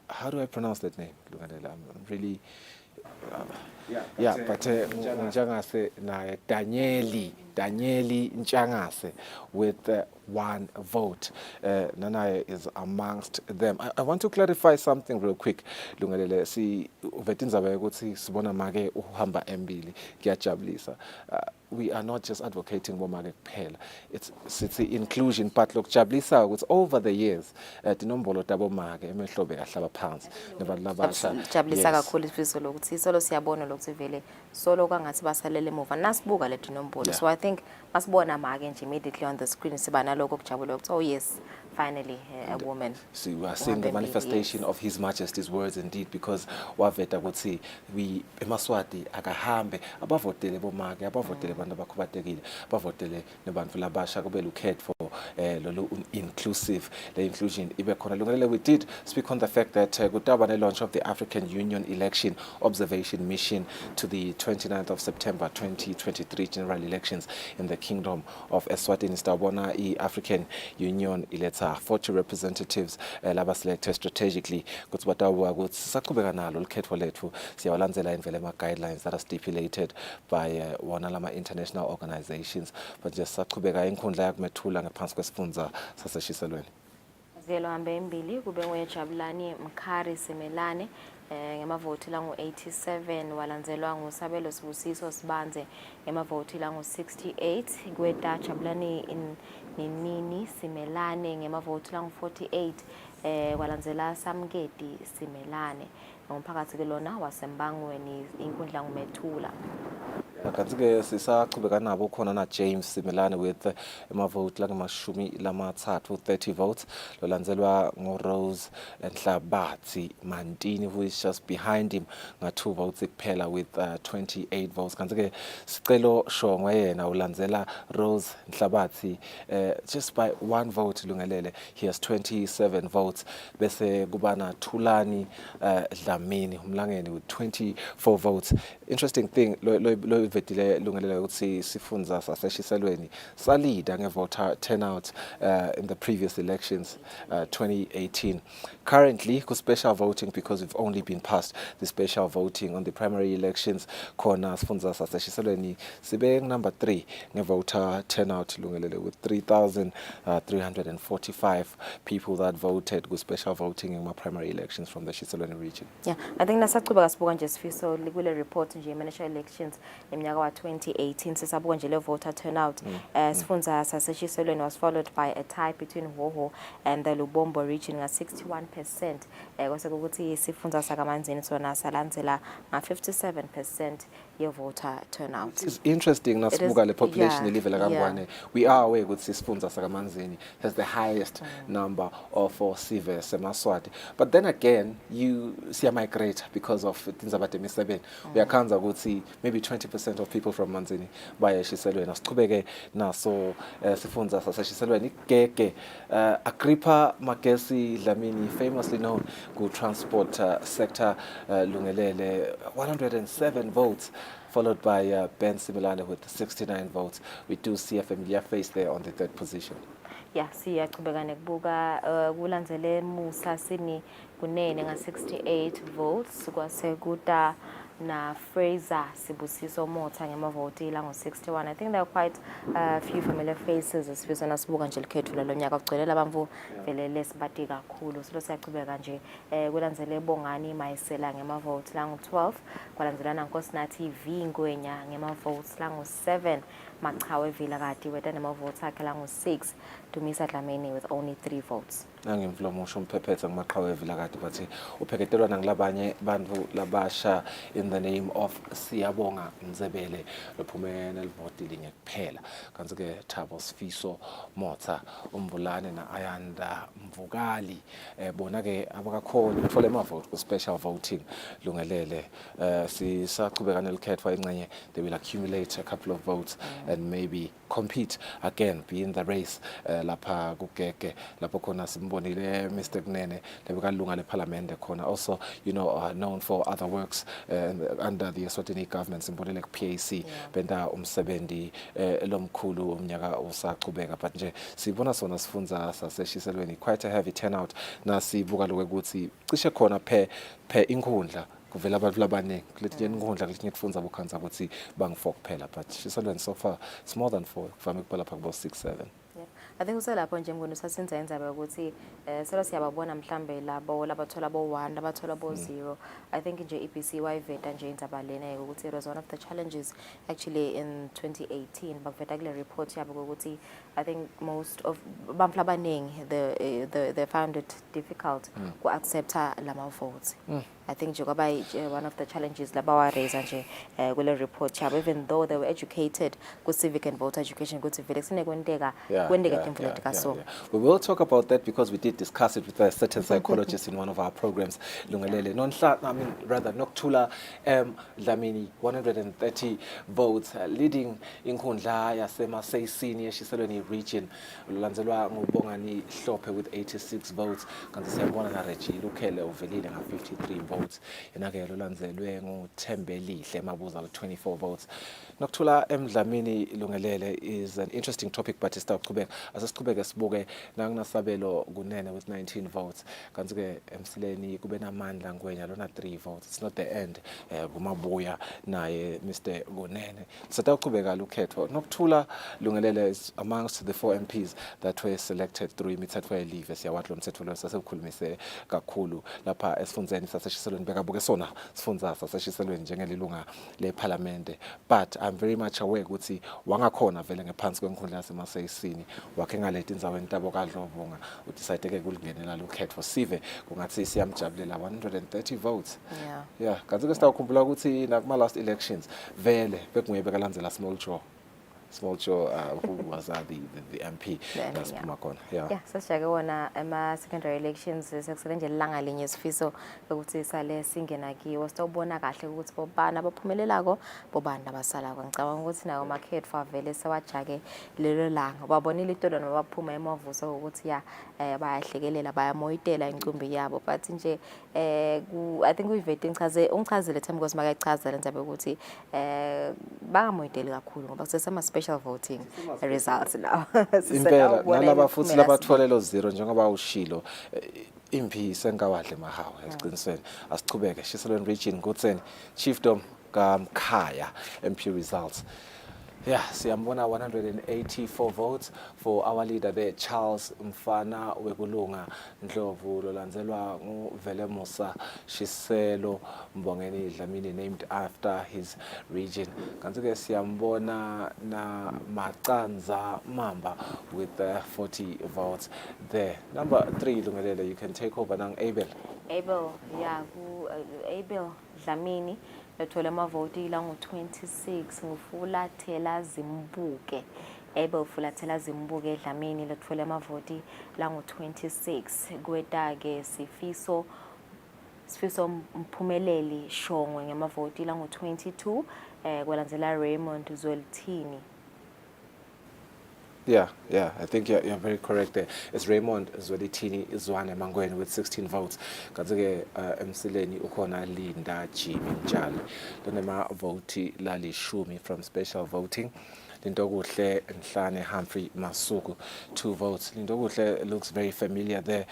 how do I pronounce that name Lungelele? I'm really but Njangase naye Danieli Njangase with 1 vote. Nanaye is amongst them. I want to clarify something real quick. Lungelele si uvetindzaba ukuthi sibona make uhamba embili kuyajabulisa. We are not just advocating bomake kuphela. It's the inclusion part lokujabulisa ukuthi over the years dinombolo tabomake emehlobe ahlaba phansi nebantu labasha. Jabulisa kakhulu ifiso lokuthi solo siyabona lokuthi vele solo kangathi basalele emuva nasibuka le dinombolo. So I think masibona make nje immediately on the screen sibana lokho kujabula ukuthi oh yes finally a woman. So we are seeing the manifestation of His Majesty's words indeed because waveta ukuthi we eMaswati akahambe abavotele bomake abavotele abantu abakhubatekile abavotele nebantu labasha kube lukhetho lolu inclusive the inclusion ibe khona. Lungelele, we did speak on the fact that kutaba ne launch of the African Union election observation mission to the 29th of September 2023 general elections in the Kingdom of Eswatini. Stabona i-African Union iletha 40 representatives laba selected strategically kuthi batawa ukuthi sisaqhubeka nalo likhetho lethu siyawalandzela indlela ama guidelines that are stipulated by wona lama international organizations but just saqhubeka inkundla yakumethula ngaphansi kwesifundza saseshiselweni. Zelo hambe embili kube nguyejabulani Mkhari Semelane ngemavoti langu-87, walandzelwa nguSabelo Sibusiso Sibanze ngemavoti langu-68, Gweta Jabulani Nini Simelane ngemavoti langu-48, walandzela Samketi Simelane ngumphakathi ke lona wasembangweni inkundla ngumethula. Kanti-ke sisaqhubeka nabo khona na James Simelane with amavoti langamashumi lamathathu 30 votes, lolandzelwa nguRose Nhlabathi Mantini who is just behind him nga 2 votes kuphela with 28 votes. Kanti-ke Sicelo Shongwe yena ulandzela Rose Nhlabathi just by 1 vote Lungelele, he has 27 votes, bese kubana Thulani Dlamini umlangeni with 24 votes. Interesting thing lo vetile Lungelele ukuthi sifundza saseshiselweni salida ngevoter turnout in the previous elections 2018. Currently ku special voting, because we've only been past the special voting on the primary elections, khona sifundza saseshiselweni sibe number 3 ngevoter turnout Lungelele with 3,345 people that voted ku special voting in my primary elections from the Shiselweni region. Yeah, I think nasaqhubeka sibuka nje sifiso kule report nje municipal elections eminyaka wa 2018 sisabuka nje le voter turnout. Sifundza saseshiselweni was followed by a tie between Hoho and the Lubombo region nga 61%. Kwase ukuthi sifundza sakamanzini sona salandzela nga 57% ye voter turnout. It's interesting nasibuka le population elivela kangwane. We are aware ukuthi sifundza sakamanzini has the highest number of Sive Semaswati. But then again, you see a migrate because of Tindzaba Emini. We are kanza ukuthi maybe 20% of people from Manzini baya Shiselweni. Asiqhubeke naso sifundza saseshiselweni Gege. Agrippa Magesi Dlamini, famously known ku transport sector Lungelele, 107 votes. Followed by Ben Simelane with 69 votes. We do see a familiar face there on the 3rd position. Yeah, siyaqhubeka nekubuka kulandzele Musa Sydney Kunene nga 68 votes, kwase kuta na Fraser Sibusiso Motha ngemavoti langu-61. I think there are quite a few familiar faces esifisa nasibuka nje likhethu lo nyaka ugcwele labamvu vele lesibati kakhulu. Silo siyaqhubeka nje kulandzele Bongani Mayisela ngemavoti langu-12, kwalandzelana Nkosinathi V Ngwenya ngemavoti langu-7, Machawe Vilakati weta nemavoti akhe langu-6, Dumisa Dlamini with only 3 votes. Nangimvlomusho umphephetha ngumaqhawe Vilakati bathi upheketelwa nangilabanye bantu labasha in the name of Siyabonga Nzebele lophumene livoti linye kuphela. Kanti-ke Thabo Sifiso Motha uMbulane na Ayanda Mvukali bona-ke abakakhona ukuthola amavoti ku special voting Lungelele. Sisaqhubeka nelikhethwa ingxenye, they will accumulate a couple of votes and maybe compete again, be in the race lapha kugege lapho khona simbonile Mr. Kunene lebekalunga leParliament khona, also known for other works under the Eswatini government, simbonile ku-PAC benda umsebenzi lomkhulu umnyaka usaqhubeka. But nje sibona sona sifundza saseshiselweni quite a heavy turnout, nasibuka lokho ukuthi cishe khona per inkundla kuvela abantu labaningi kuletinye inkundla kuletinye kufundza bukhanza ukuthi bangu-4 kuphela, but Shiselweni so far it's more than 4, kuvame kuba lapha kubo 6-7. I think uselapho nje ngibona usasinza indzaba ukuthi selo siyababona mhlambe labo labathola bo1 labathola bo0. I think nje EBC wayiveta nje indzaba lena ukuthi it was one of the challenges actually in 2018 bakuveta kule report yabo ukuthi I think most of abantu abaningi they found it difficult to accept lama votes. I think nje kwaba one of the challenges labawa raise nje kule report yabo, even though they were educated ku civic and voter education ukuthi vele kusine kwenteka We will talk about that because we did discuss it with a certain psychologist in one of our programs. Lungelele Nokuthula Dlamini 130 votes leading inkundla yaseMaseyisini eShiselweni region, ulandzelwa nguBongani Hlophe with 86 votes, kanti siyabona na Reggie Lukhele uvelile nga 53 votes, yenake ulandzelwe nguThembelihle Mabuza with 24 votes. Nokuthula Dlamini Lungelele is an interesting topic, but it's asesiqhubeke sibuke nangunasabelo Kunene with 19 votes, kanti-ke emsileni kube namandla Ngwenya lona 3 votes. It's not the end. Kumabuya naye Mr. Kunene sataqhubeka lukhetho. Nokuthula Lungelele is amongst the 4 MPs that were selected through imithetho yelive siyawatlo umthetho lo sasekukhulumise kakhulu lapha esifundzeni saseshiselweni Shiselweni bekabuke sona sifundza saseShiselweni njengelilunga leParlamente, but I'm very much aware ukuthi wangakhona vele ngephansi kwenkundla yasemaseyisini wakhe ngale tindzaweni tabo kaDlobunga udecide-ke ukulungenela lukhetfo sive kungathi siyamjabulela 130 votes. Yeah, kanti-ke sitawukhumbula ukuthi nakuma last elections vele bekunguye bekalandzela Small Joe, who was the MP. That's Pumakona. Yeah. Yeah, sasijake wona secondary elections sekusele nje langa linye sifiso ukuthi sale singena kiwo sitawubona kahle ukuthi bobani abaphumelelako bobani abasalako. Ngicabanga ukuthi nawo makhetfo avele sewajake lelo langa babonile itolo noma baphuma emavuso ukuthi bayahlekelela bayamoyitela incumbi yabo, but nje I think uyivete ungichazile Thembi Nkosi makayichazela nzabe ukuthi bangamoyiteli kakhulu ngoba kusesema special voting results now. Impela nalaba futhi labatholelo zero njengoba ushilo impi sengawadle mahawa esiqinisweni asichubeke Shiselweni region Ngutseni chiefdom kaMkhaya MP results. Yeah, siyambona 184 votes for our leader there, Charles Mfana Wekulunga Ndlovu lolandzelwa nguVele Musa Shiselo Mbongeni Dlamini, named after his region. Kanti-ke siyambona na Macanza Mamba with 40 votes there. Number 3, Lungelele, you can take over now. Abel, yeah, Abel Dlamini lethole amavoti langu 26 ngufulathela Zimbuke. Abel Fulathela Zimbuke Dlamini lethole amavoti langu 26. Kweta-ke sifiso Mphumeleli Shongwe ngamavoti langu 22. Kwelandzela Raymond Zwelithini. Yeah, I think you're very correct there. It's Raymond Zwelithini Zwane Mangweni with 16 votes. Kanti-ke emsileni ukhona Linda Jimmy Njali. Lonema voti lali Shumi from special voting. Lindokuhle Nhlane Humphrey Masuku, 2 votes. Lindokuhle looks very familiar there.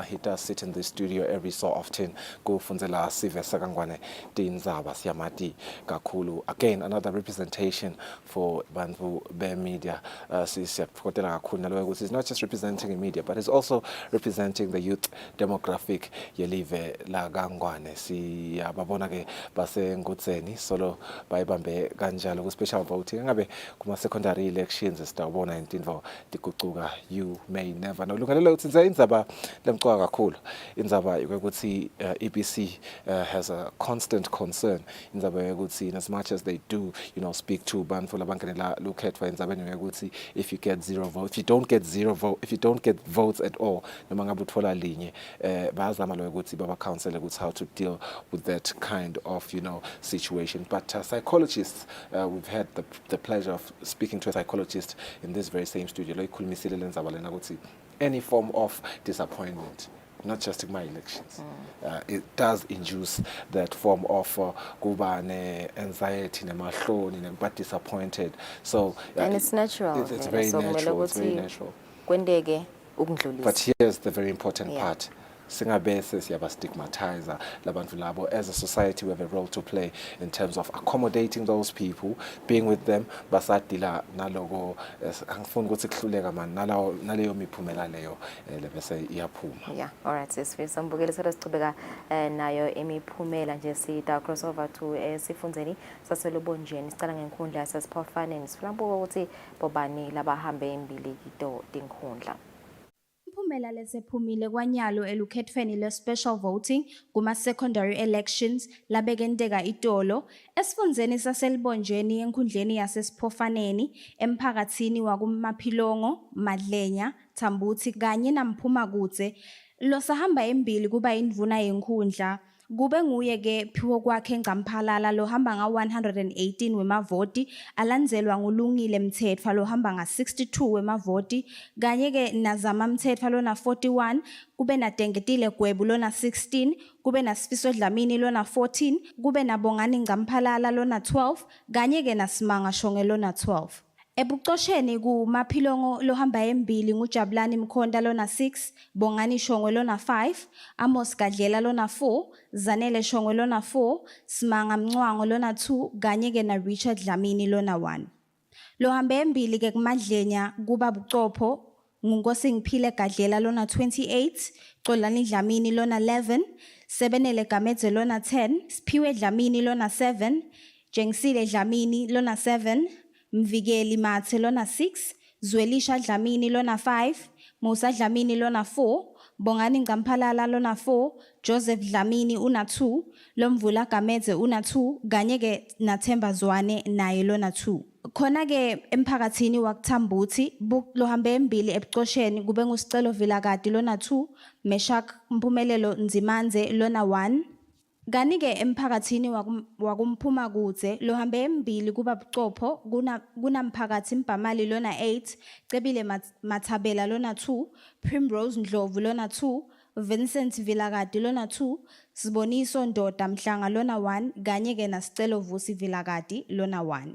He does sit in the studio every so often. Kufunzela Sive Sakangwane Tindzaba Siamati Kakulu. Again, another representation for Bantu Be Media. He's not just representing the media, but he's also representing the youth demographic Yelive Lagangwane. Siyababona ke base Ngutseni solo bayibambe kanjalo ku special voting. Ngabe kuma secondary elections sitawubona intinvo tikucuka you may never know. Lungelele ukuthi nze indzaba lemcoka kakhulu. Indzaba ukuthi EPC has a constant concern. Indzaba ukuthi as much as they do, speak to bantu labangenela lukhetfwa indzabeni ukuthi if you get 0 votes, if you don't get votes at all, noma ngabe uthola linye bayazama lo ukuthi baba counsel ukuthi how to deal with that kind of situation. But psychologists, we've had the pleasure of speaking to a psychologist in this very same studio. Any form of disappointment, not just in my elections, it does induce that form of anxiety, but disappointed. So and it's natural. It's very natural. It's very natural. But here's the very important part. Singabese siyabastigmatize labantu labo. As a society, we have a role to play in terms of accommodating those people, being with them. Basadila nalogo angifuni ukuthi kuhluleka man naleyo miphumela leyo lebese iyaphuma. Yeah, all right sis. Sambukele sesichubeka nayo imiphumela nje sita crossover to sifundzeni saselobonjeni sicala ngenkundla yasesiphofane sifuna ukuthi bobani labahambe embili kito tinkhundla. Imiphumela lesephumile kwanyalo elukhethweni le-special voting kuma-secondary elections labekenteka itolo esifundzeni saselibonjeni enkundleni yasesiphofaneni emphakathini wakumaphilongo, Madlenya, Tambuthi kanye naMphumakudze losahamba embili kuba indvuna yenkundla. Kube nguye-ke Phiwo kwakhe Ngcamphalala lohamba nga-118 wemavoti alandzelwa nguLungile Mthethwa lohamba nga-62 wemavoti kanye-ke naZama Mthethwa lona 41, kube naDengetile Gwebu lona 16, kube naSifiso Dlamini lona 14, kube naBongani Ngcamphalala lona 12 kanye-ke naSimanga Shongwe lona 12. Ebucosheni kumaphilongo lohamba embili nguJabulani Mkhonda lona 6, Bongani Shongwe lona 5, Amos Gadlela lona 4, Zanele Shongwe lona 4, Simanga Mncwango lona 2 kanye-ke na Richard Dlamini lona 1. Lohambe embili-ke kuMadlenya kuba bucopho nguNkosi Ngiphile Gadlela lona 28, Xolani Dlamini lona 11, Sebenele Gamedze lona 10, Spiwe Dlamini lona 7, Jengsile Dlamini lona 7, Mvikeli Mathe lona 6, Zwelisha Dlamini lona 5, Musa Dlamini lona 4, Bongani Ngampalala lona 4, Joseph Dlamini una 2, Lomvula Gamedze una 2, Ganyeke Nathemba Zwane naye lona 2. Khona ke emphakathini wakuThambuthi lohambe embili ebucosheni kube ngusicelo Vilakati lona 2, Meshak Mpumelelo Nzimanze lona 1. Kanike emphakathini wakumphuma kudze lohambe embili kuba bucopho kunamphakathi Mbamali lona 8, Cebile Mathabela lona 2, Primrose Ndlovu lona 2, Vincent Vilakati lona 2, Siboniso Ndoda Mhlanga lona 1, kanye ke nasicelo Vusi Vilakati lona 1.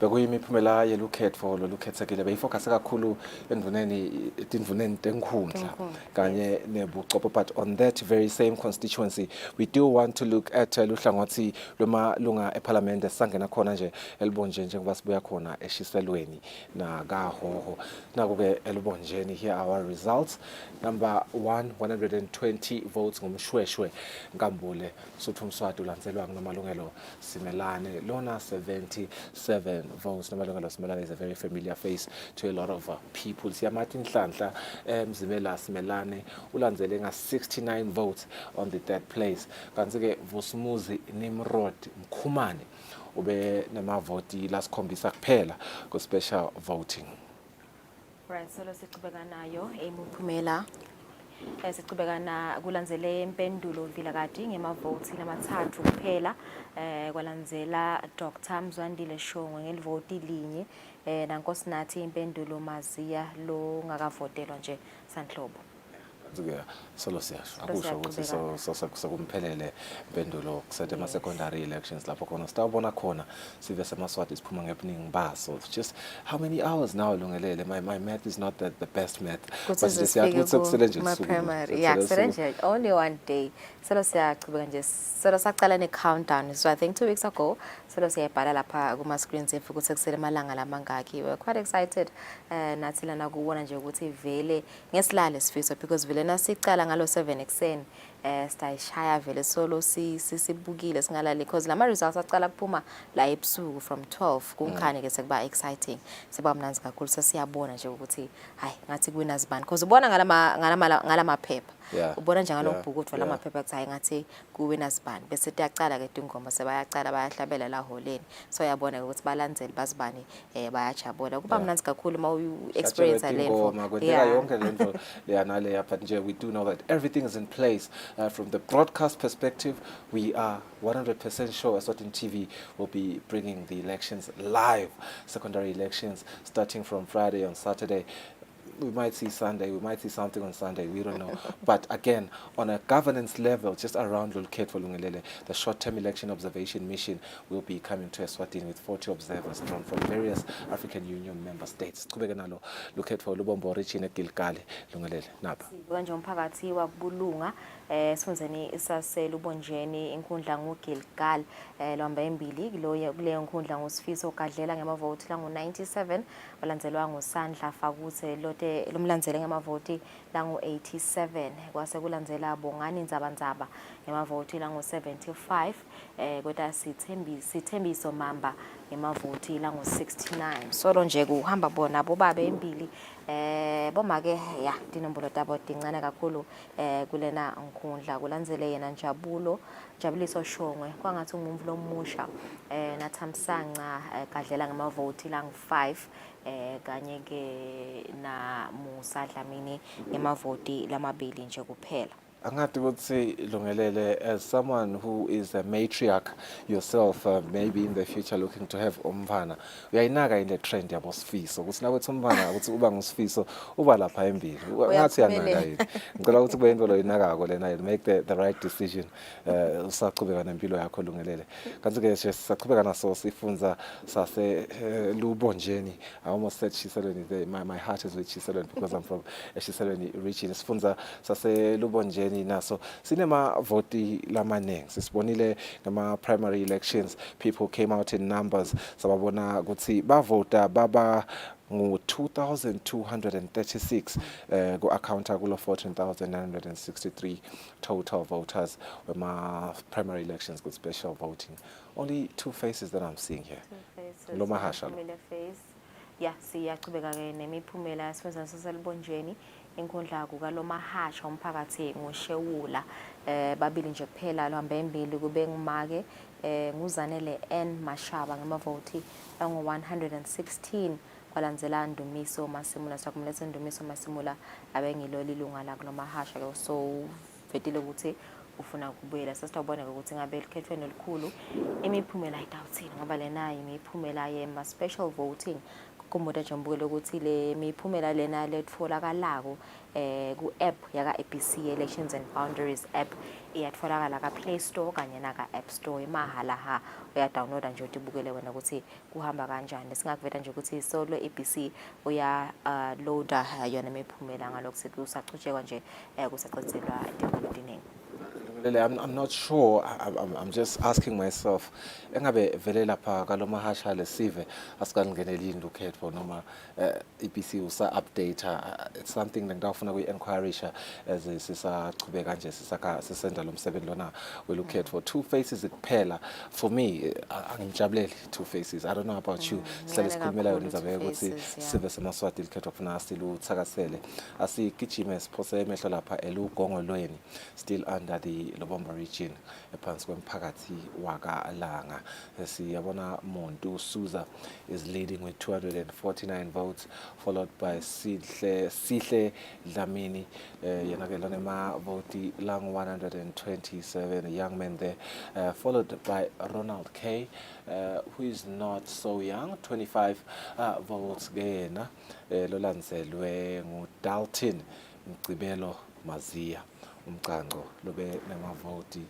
Bekuyimiphumela yelukhetho lolukhetsekile beyifocus kakhulu tindvuneni tenkhundla kanye nebucopho, but on that very same constituency we do want to look at luhlangothi lomalunga eParliament esangena khona nje elibonje njengoba sibuya khona eshiselweni nakahoho. Naku-ke elibonjeni, here are our results. Number 1, 120 votes ngumshweshwe Nkambule Sotho Mswati ulandzelwa nguNomalungelo Simelane lona 77 votes. Nomalungelo Simelane is a very familiar face to a lot of people. Siyamathi Nhlanhla Mzimela Simelane ulandzele nga 69 votes on the third place. Kanti-ke Vusumuzi Nimrod Mkhumane ube namavoti lasikhombisa kuphela ku special voting. Right, so siqhubeka nayo imiphumela siqhubeka na kulandzele impendulo Vilakati ngemavoti lamathathu kuphela kwalandzela Dr. Mzwandile Shongwe ngelivoti linye nankosinathi impendulo Maziya lo ngakavotelwa nje Sanhlobo. Solo siyasho akusho ukuthi sokumphelele impendulo kusethe ama-secondary elections lapho khona sitawubona khona sive semaswati siphuma ngebuningi baso. Just how many hours now Lungelele? My math is not the best math, but my primary only one day. Solo siyaqhubeka nje, solo saqala ne-countdown, so I think 2 weeks ago solo siyayibhala lapha kuma-screens efu ukuthi kusele malanga lamangaki. We're quite excited nathi lana kubona nje ukuthi vele ngesilale sifiso because vele nasicala ngalo 7 ekseni sitayishaya vele solo sibukile singalali because lama results aqala kuphuma la ebusuku from 12 kunkhani ke sekuba exciting seba mnanzi kakhulu sesiyabona nje ukuthi hayi ngathi kuwina zibani because ubona ngalama phepha ubona nje ngalobhuku ukuthi lama phepha kuthi hayi ngathi kuwina zibani bese tiyacala ke ingoma sebayacala bayahlabela la holeni, so yabona ukuthi balandzeli bazibani bayajabula kuba mnanzi kakhulu ma experience lento yonke lento leyanale. But nje we do know that everything is in place. From the broadcast perspective, we are 100% sure Eswatini TV will be bringing the elections live, secondary elections, starting from Friday on Saturday. We might see Sunday, we might see something on Sunday, we don't know. But again, on a governance level, just around Lulkhetho Lungelele, the short-term election observation mission will be coming to Eswatini with 40 observers drawn from various African Union member states. Lulkhetho Lubombo Richine Gilkali Lungelele napa. Kanje umphakathi wakubulunga sifunzeni isaselubonjeni inkundla nguGilgal lwamba embili kuleyo nkundla nguSifiso Gadlela ngemavoti langu-97 walandzelwa nguSandla Fakuthe lote lomlandzele ngemavoti langu-87 kwase kulandzela Bongani Nzabanzaba ngemavoti langu-75 kodwa Sithembiso Mamba ngemavoti langu-69. Solo nje kuhamba bona bobabe embili bomake tinombolo tabo tincane kakhulu kulena nkundla kulandzele yena Jabuliso Shongwe kwangathi ngumvu lomusha naThamsanqa Gadlela ngemavoti langu-5 kanye ke na Musa Dlamini ngemavoti lamabili nje kuphela. Angati would say, Lungelele, as someone who is a matriarch yourself, maybe in the future looking to have umvana, we are in the trend yabo sifiso. Ukuthi nawe umvana ukuthi uba ngusifiso uba lapha embili. Ngathi yanaga yini. Ngicela ukuthi kube into inaka ko lena make the right decision. Usaqhubeka nempilo yakho Lungelele. Kanti ke sisaqhubeka naso sifunza sase Lubonjeni. I almost said Shiselweni. My heart is with Shiselweni because I'm from Shiselweni region. Sifunza sase Lubonjeni naso sinema voti lamanengi sisibonile ngama primary elections, people came out in numbers sababona ukuthi bavota baba ngu-2,236 ku-accounta kulo 14,963 total voters wema-primary elections with special voting. Only 2 faces that I'm seeing here. 2 faces. Lo mahasha lo. Familiar face. Yeah, siyachubeka ke nemiphumela yasifundazwe saselibonjeni inkundla kukalo mahasha umphakathi ngoshewula babili nje kuphela luhambe embili kube ngumake nguzanele N Mashaba ngamavoti angu-116 kwalandzela Ndumiso Masimula sakumlethe Ndumiso Masimula abengilo lilunga lakho mahasha ke so vetile ukuthi ufuna kubuyela sasitawubona ukuthi ngabe elikhethweni elikhulu imiphumela ayidawuthini ngoba lena imiphumela yema special voting kumuntu nje ukuthi le miphumela lena letfolakalako ku app yaka ABC Elections and Boundaries app iyatfolakala ka Play Store kanye na ka App Store mahala ha uya download nje utibukele wena ukuthi kuhamba kanjani singakuveta nje ukuthi solo ABC uya loader yona imiphumela ngalokho sithi usachutshekwa nje kusaqiselwa edevelopment. I'm not sure. I'm just asking myself. Engabe vele lapha kalomahasha lesive asikangeneli indukhetho noma EPC usa update. It's something ngidafuna kuyi-enquirisha as sisachubeka nje sisenda lo msebenzi lona welukhetho. 2 faces kuphela. For me, angijabuleli 2 faces. I don't know about you. Sele sikhulumela yona ngizabe ukuthi sive semaswati likhetho kufuna siluthakasele. Asigijime siphose emehlo lapha elugongolweni still under the Lobombo region ephansi kwemphakathi wakalanga siyabona Montu Suza is leading with 249 votes followed by Sihle Dlamini yena ke lona ma vote lang 127 young men there followed by Ronald K who is not so young 25 votes gena lolandzelwe nguDalton Mcibelo Mazia umcango lobe namavoti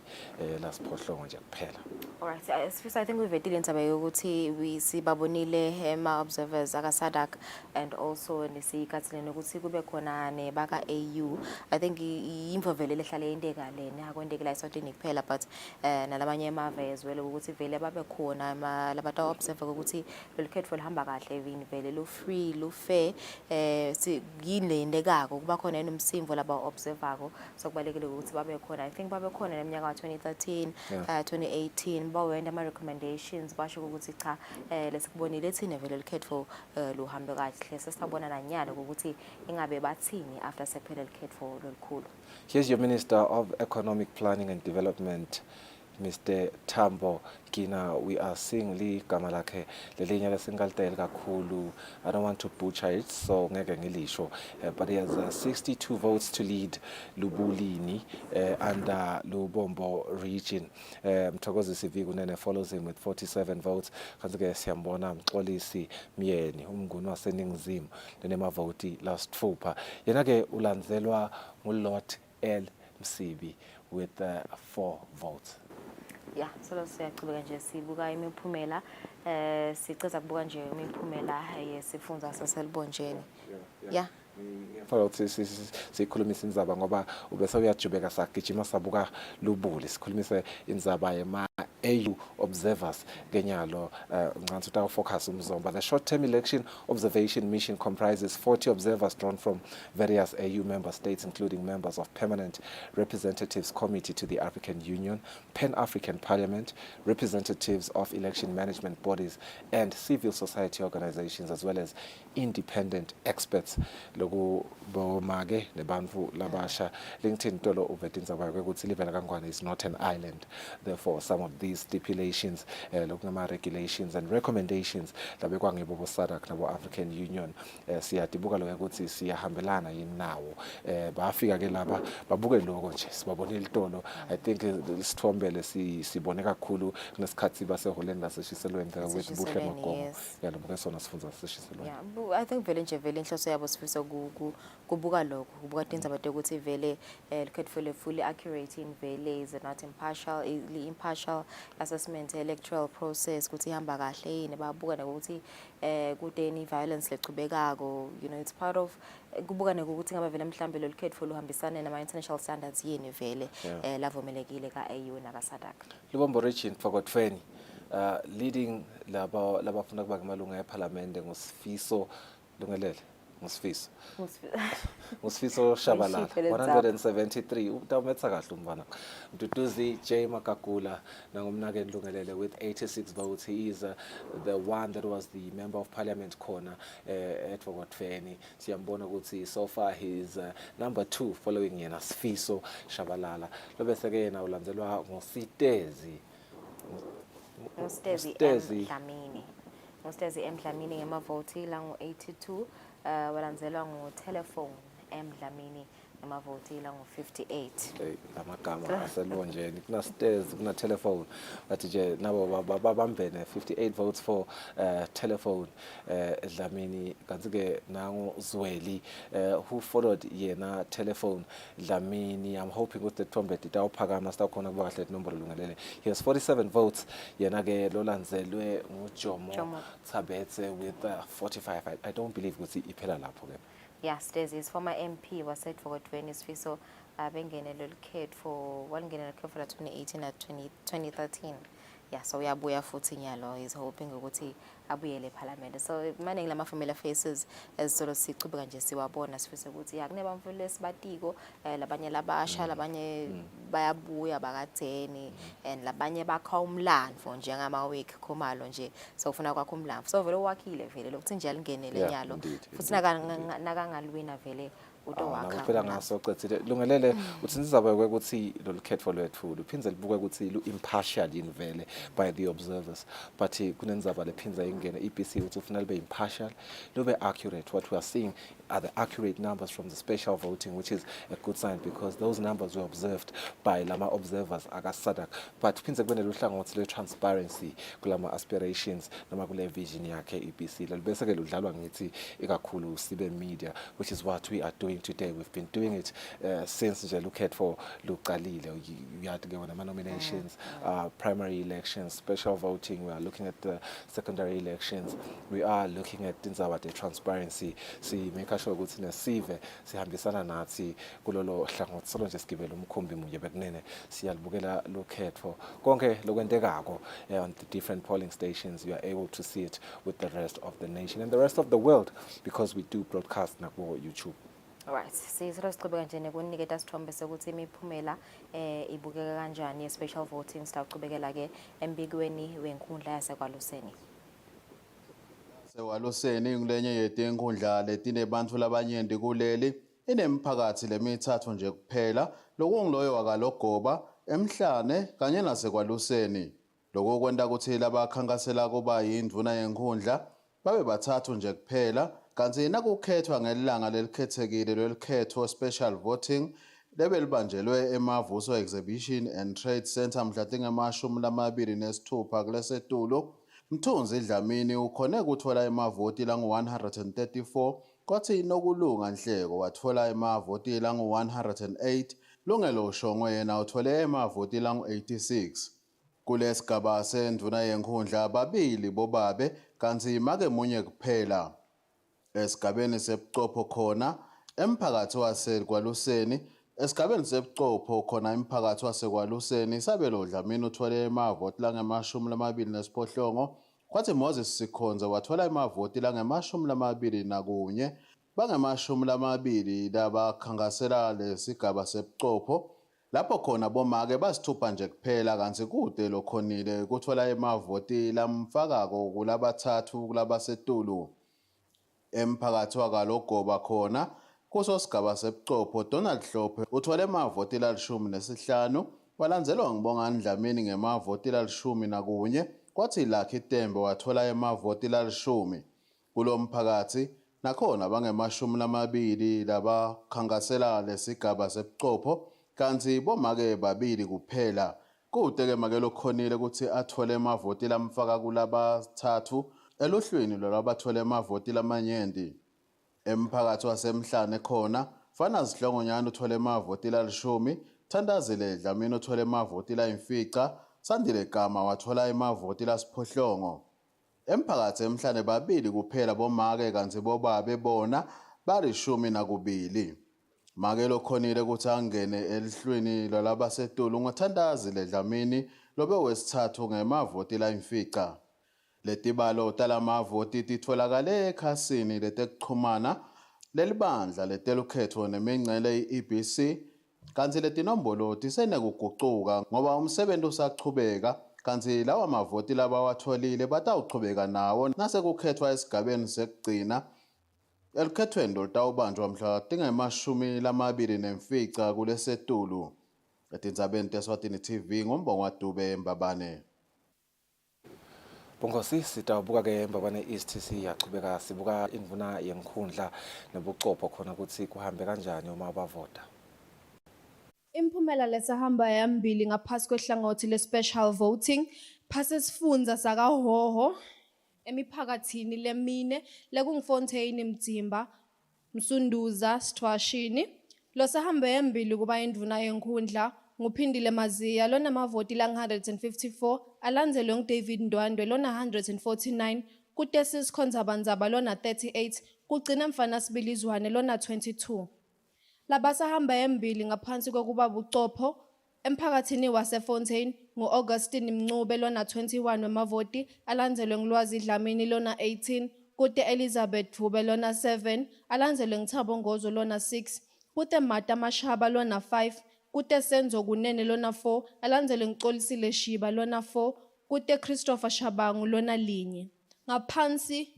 lasiphohlongo nje kuphela. Alright, I think wevetile indzaba yokuthi sibabonile ema observers aka SADC and also nesikhathileni ukuthi kube khona nebaka AU. I think imvo vele lehlale indeka lena akwendekela Eswatini kuphela but nalamanye emave as well ukuthi vele babe khona labantu observe ukuthi lolukhetho lihamba kahle even vele lo free lo fair yini indekako kuba khona nomsimvo laba observako so kubalekile ukuthi babe khona. I think babe khona neminyaka wa 2013 2018 bawenda ama recommendations basho ukuthi cha lesikubonile thina vele likhetho luhambe kahle sesabona nanyalo ukuthi ingabe bathini after sephela likhetho lolukhulu. Here's your Minister of Economic Planning and Development, Mr. Tambo Kina. We are seeing Li Gamalake, Lelinya Singaltel Kakulu. I don't want to butcher it, so ngeke ngilisho. But he has 62 votes to lead Lubulini under Lubombo region. Mthokozi Sivigunene follows him with 47 votes. Kanzike siyambona Mxolisi Myeni umnguni waseNingizimu lenemavoti last Thupha. Yena ke ulandzelwa nguLot L Msibi with 4 votes. Yeah, so siyachubeka nje sibuka imiphumela siceza kubuka nje imiphumela yesifundza saselibonjeni. Yeah. Ngiyafuna ukuthi sikhulumise indzaba ngoba ubese uyajubeka sagijima sabuka lubuli sikhulumise indzaba yema AU observers kenyalo ngicela ukuthi focus umzomba. The short-term election observation mission comprises 40 observers drawn from various AU member states including members of Permanent Representatives Committee to the African Union, Pan-African Parliament, representatives of election management bodies and civil society organizations as well as independent experts. Loku bomage nebantfu labasha LinkedIn tolo uvetindzaba ukuthi livela kangwane is not an island. Therefore some of these stipulations loku ngama regulations and recommendations labekwa ngibo bo SADC nabo African Union siyadibuka lo ukuthi siyahambelana yini nawo bafika ke laba babuke lokho nje sibabonile itolo. I think isithombele sibone kakhulu kunesikhathi baseholeni laseshiselweni with buhle magomo yalobuke sona sifundza seshiselweni. Yeah, I think vele nje vele inhloso yabo sifisa kubuka lokho kubuka tindzaba ukuthi vele likhetho fully accurate in vele is not impartial assessment electoral process ukuthi ihamba kahle yini babuka ukuthi kudeni violence lechubekako it's part of kubuka ukuthi ngaba vele mhlambe lolikhetho luhambisana nama international standards yini vele lavumelekile ka AU na ka SADC. Lubombo region Fakotweni leading labafuna kuba ngamalunga eParliament nguSifiso Lungelele ngusifiso Ngusifisa. ngusifiso Shabalala Ngishilo Tindzaba. 173 utawumetsa kahle umfana Mduduzi J Makagula nangumnakeni Lungelele with 86 votes. He is the one that was the member of parliament corner at Eswatini. Siyambona ukuthi so far he is number 2 following yena Sifiso Shabalala. Lobese ke yena ulandzelwa ngusitezi Ngustezi Emdlamini. Ngustezi Emdlamini ngemavoti langu-82, walandzelwa nguTelephone Emdlamini ngemavoti langu-58. Amagama aselonjeni kuna-stairs kuna-telephone but nje nabo babambene 58 votes for telephone Dlamini kanti-ke nangu-Zweli who followed yena telephone Dlamini. I'm hoping ukuthi the trumpet itawuphakama sitawukhona kuba kahle inombolo Lungelele. He has 47 votes. Yena-ke lolandzelwe nguJomo Tsabetse with 45. I don't believe ukuthi iphela lapho-ke. Yes, Stacey is former MP was set for 20 Sifiso bengenele ukhetho for 2018 at 2013. Yeah, so uyabuya futhi nyalo is hoping ukuthi abuyele eParliament. So maningi lama familiar faces ezisolo sichubeka nje siwabona sifisa ukuthi yakuneba mfundisi esibatiko labanye labasha labanye bayabuya bakatheni and labanye bakha umlandvo njengama week khomalo nje so ufuna kwakho umlandvo so vele wakhile vele lokuthi nje alingenele nyalo futhi nakangalwina vele phela ngaso qedile Lungelele uthi nizabekwe ukuthi lolu khetho lwethu luphindze libuke ukuthi lu-impartial yini vele by the observers but kunenzaba lephinza ingene EPC uthi ufuna libe impartial lube accurate. What we are seeing are the accurate numbers from the special voting, which is a good sign because those numbers were observed by lama observers akasadak but phindze kubene luhlangothi le-transparency kulama aspirations noma kule vision yakhe EPC bese ke ludlalwa ngithi ikakhulu sibe media, which is what we are doing today. We've been doing it since nje lukhetho for luqalile. We had to go on nominations, primary elections, special voting. We are looking at the secondary elections. We are looking at Tindzaba transparency. Si make sure ukuthi nesive sihambisana nathi kulolo hlangothi solo nje sigibele umkhumbi munye bekunene siyalibukela lukhetho konke lokwendekako on the different polling stations. You are able to see it with the rest of the nation and the rest of the world because we do broadcast naku YouTube. Alright, sisilo siqhubeka nje nekuniketa sithombe sokuthi imiphumela ibukeka kanjani ye-special voting sitawuqhubekela ke embikweni wenkundla yasekwaLuseni. SekwaLuseni ngulenye yetenkundla letinebantu labanyenti kuleli inemphakathi lemithathu nje kuphela lokungiloyo wakalogoba emhlane kanye nasekwaLuseni lokho kwenta ukuthi labakhankasela kuba yindvuna yenkundla babe bathathu nje kuphela kanti nakukhethwa ngelanga lelikhethekile lwelikhetho special voting lebe libanjelwe emavuso exhibition and trade center mhla tinge-26 kulesetulo. Mthunzi Dlamini ukhone ukuthola emavoti langu-134 kwathi Nokulunga Nhleko wathola emavoti langu-108. Lungelo Shongwe yena uthole emavoti langu-86. Kulesigaba sendvuna yenkundla babili bobabe kanti make munye kuphela. Esigabeni sebucopho khona emphakathi wasekwaLuseni esigabeni sebucopho khona emphakathi wasekwaLuseni Sabelo Dlamini uthole emavoti lange-28 kwathi Moses Sikhonza wathola emavoti lange-21 bange-20 labakhankasela lesigaba sebucopho lapho khona bomake basithupha nje kuphela kanti kude lokhonile kuthola emavoti lamfakako kulabathathu kulabasetulu. Emphakathi wakalogoba khona kuso sigaba sebucopho Donald Hlophe uthole emavoti la-15 walandzelwa ngibongani Dlamini ngemavoti la-11 kwathi Lucky Tembe wathola emavoti la-10. Kulo mphakathi nakhona bange-20 labakhankasela lesigaba sebucopho kanti bomake babili kuphela kude-ke make lokhonile ukuthi athole emavoti lamfaka kulabathathu eluhlwini lwabathola emavoti lamanyenti. Emphakathi wasemhlane khona Fana Zihlongonyana uthole emavoti la-10, Thandazile Dlamini uthole emavoti la-9, Sandile Gama wathola emavoti la-8. Emphakathi emhlane babili kuphela bomake kanti bobabe bona bali-12. Make lokhonile ukuthi angene elihlwini lwalabasetulu nguThandazile Dlamini lobe wesithathu ngemavoti la-9. Letibalo talamavoti titfolakale ekhasini letekuxhumana lelibandla letelukhetho nemingcele i-EBC kanti letinombolo tisenekugucuka ngoba umsebenzi usachubeka kanti lawa mavoti labawatholile batawuchubeka nawo nasekukhethwa esigabeni sekugcina elukhethweni lolutawubanjwa mhla tingemashumi 29 kulesetulu. Etindzabeni Eswatini TV ngumbongo Dube Mbabane. Bongosi sitawubuka ke Mbabane East siyachubeka sibuka indvuna yenkhundla nebucopho khona ukuthi kuhambe kanjani uma bavota. Imphumela lesahamba yambili ngaphasi kwehlangothi le-special voting phasi esifundza sakaHhohho emiphakathini lemine lekunguFontein, Mdzimba, Msunduza, Eswatini. Losahambe yambili kuba indvuna yenkhundla nguPhindile Maziya lona mavoti lang-154 alandzelwe nguDavid Ndwandwe lona 149 kute Tindzaba lona 38 kugcina Mfana Sibilizwane lona 22. Labasahamba yambili ngaphansi kokuba bucopho emphakathini waseFontein ngu-Augustine Mncube lona 21 wemavoti alandzelwe nguLwazi Dlamini lona 18 kute Elizabeth Dvube lona 7 alandzelwe nguThabo Ngozo lona 6 kute Mata Mashaba lona 5 kute Senzo Kunene lona 4 alandzelwe nguXolisile Shiba lona 4 kute Christopher Shabangu lona 1. Ngaphansi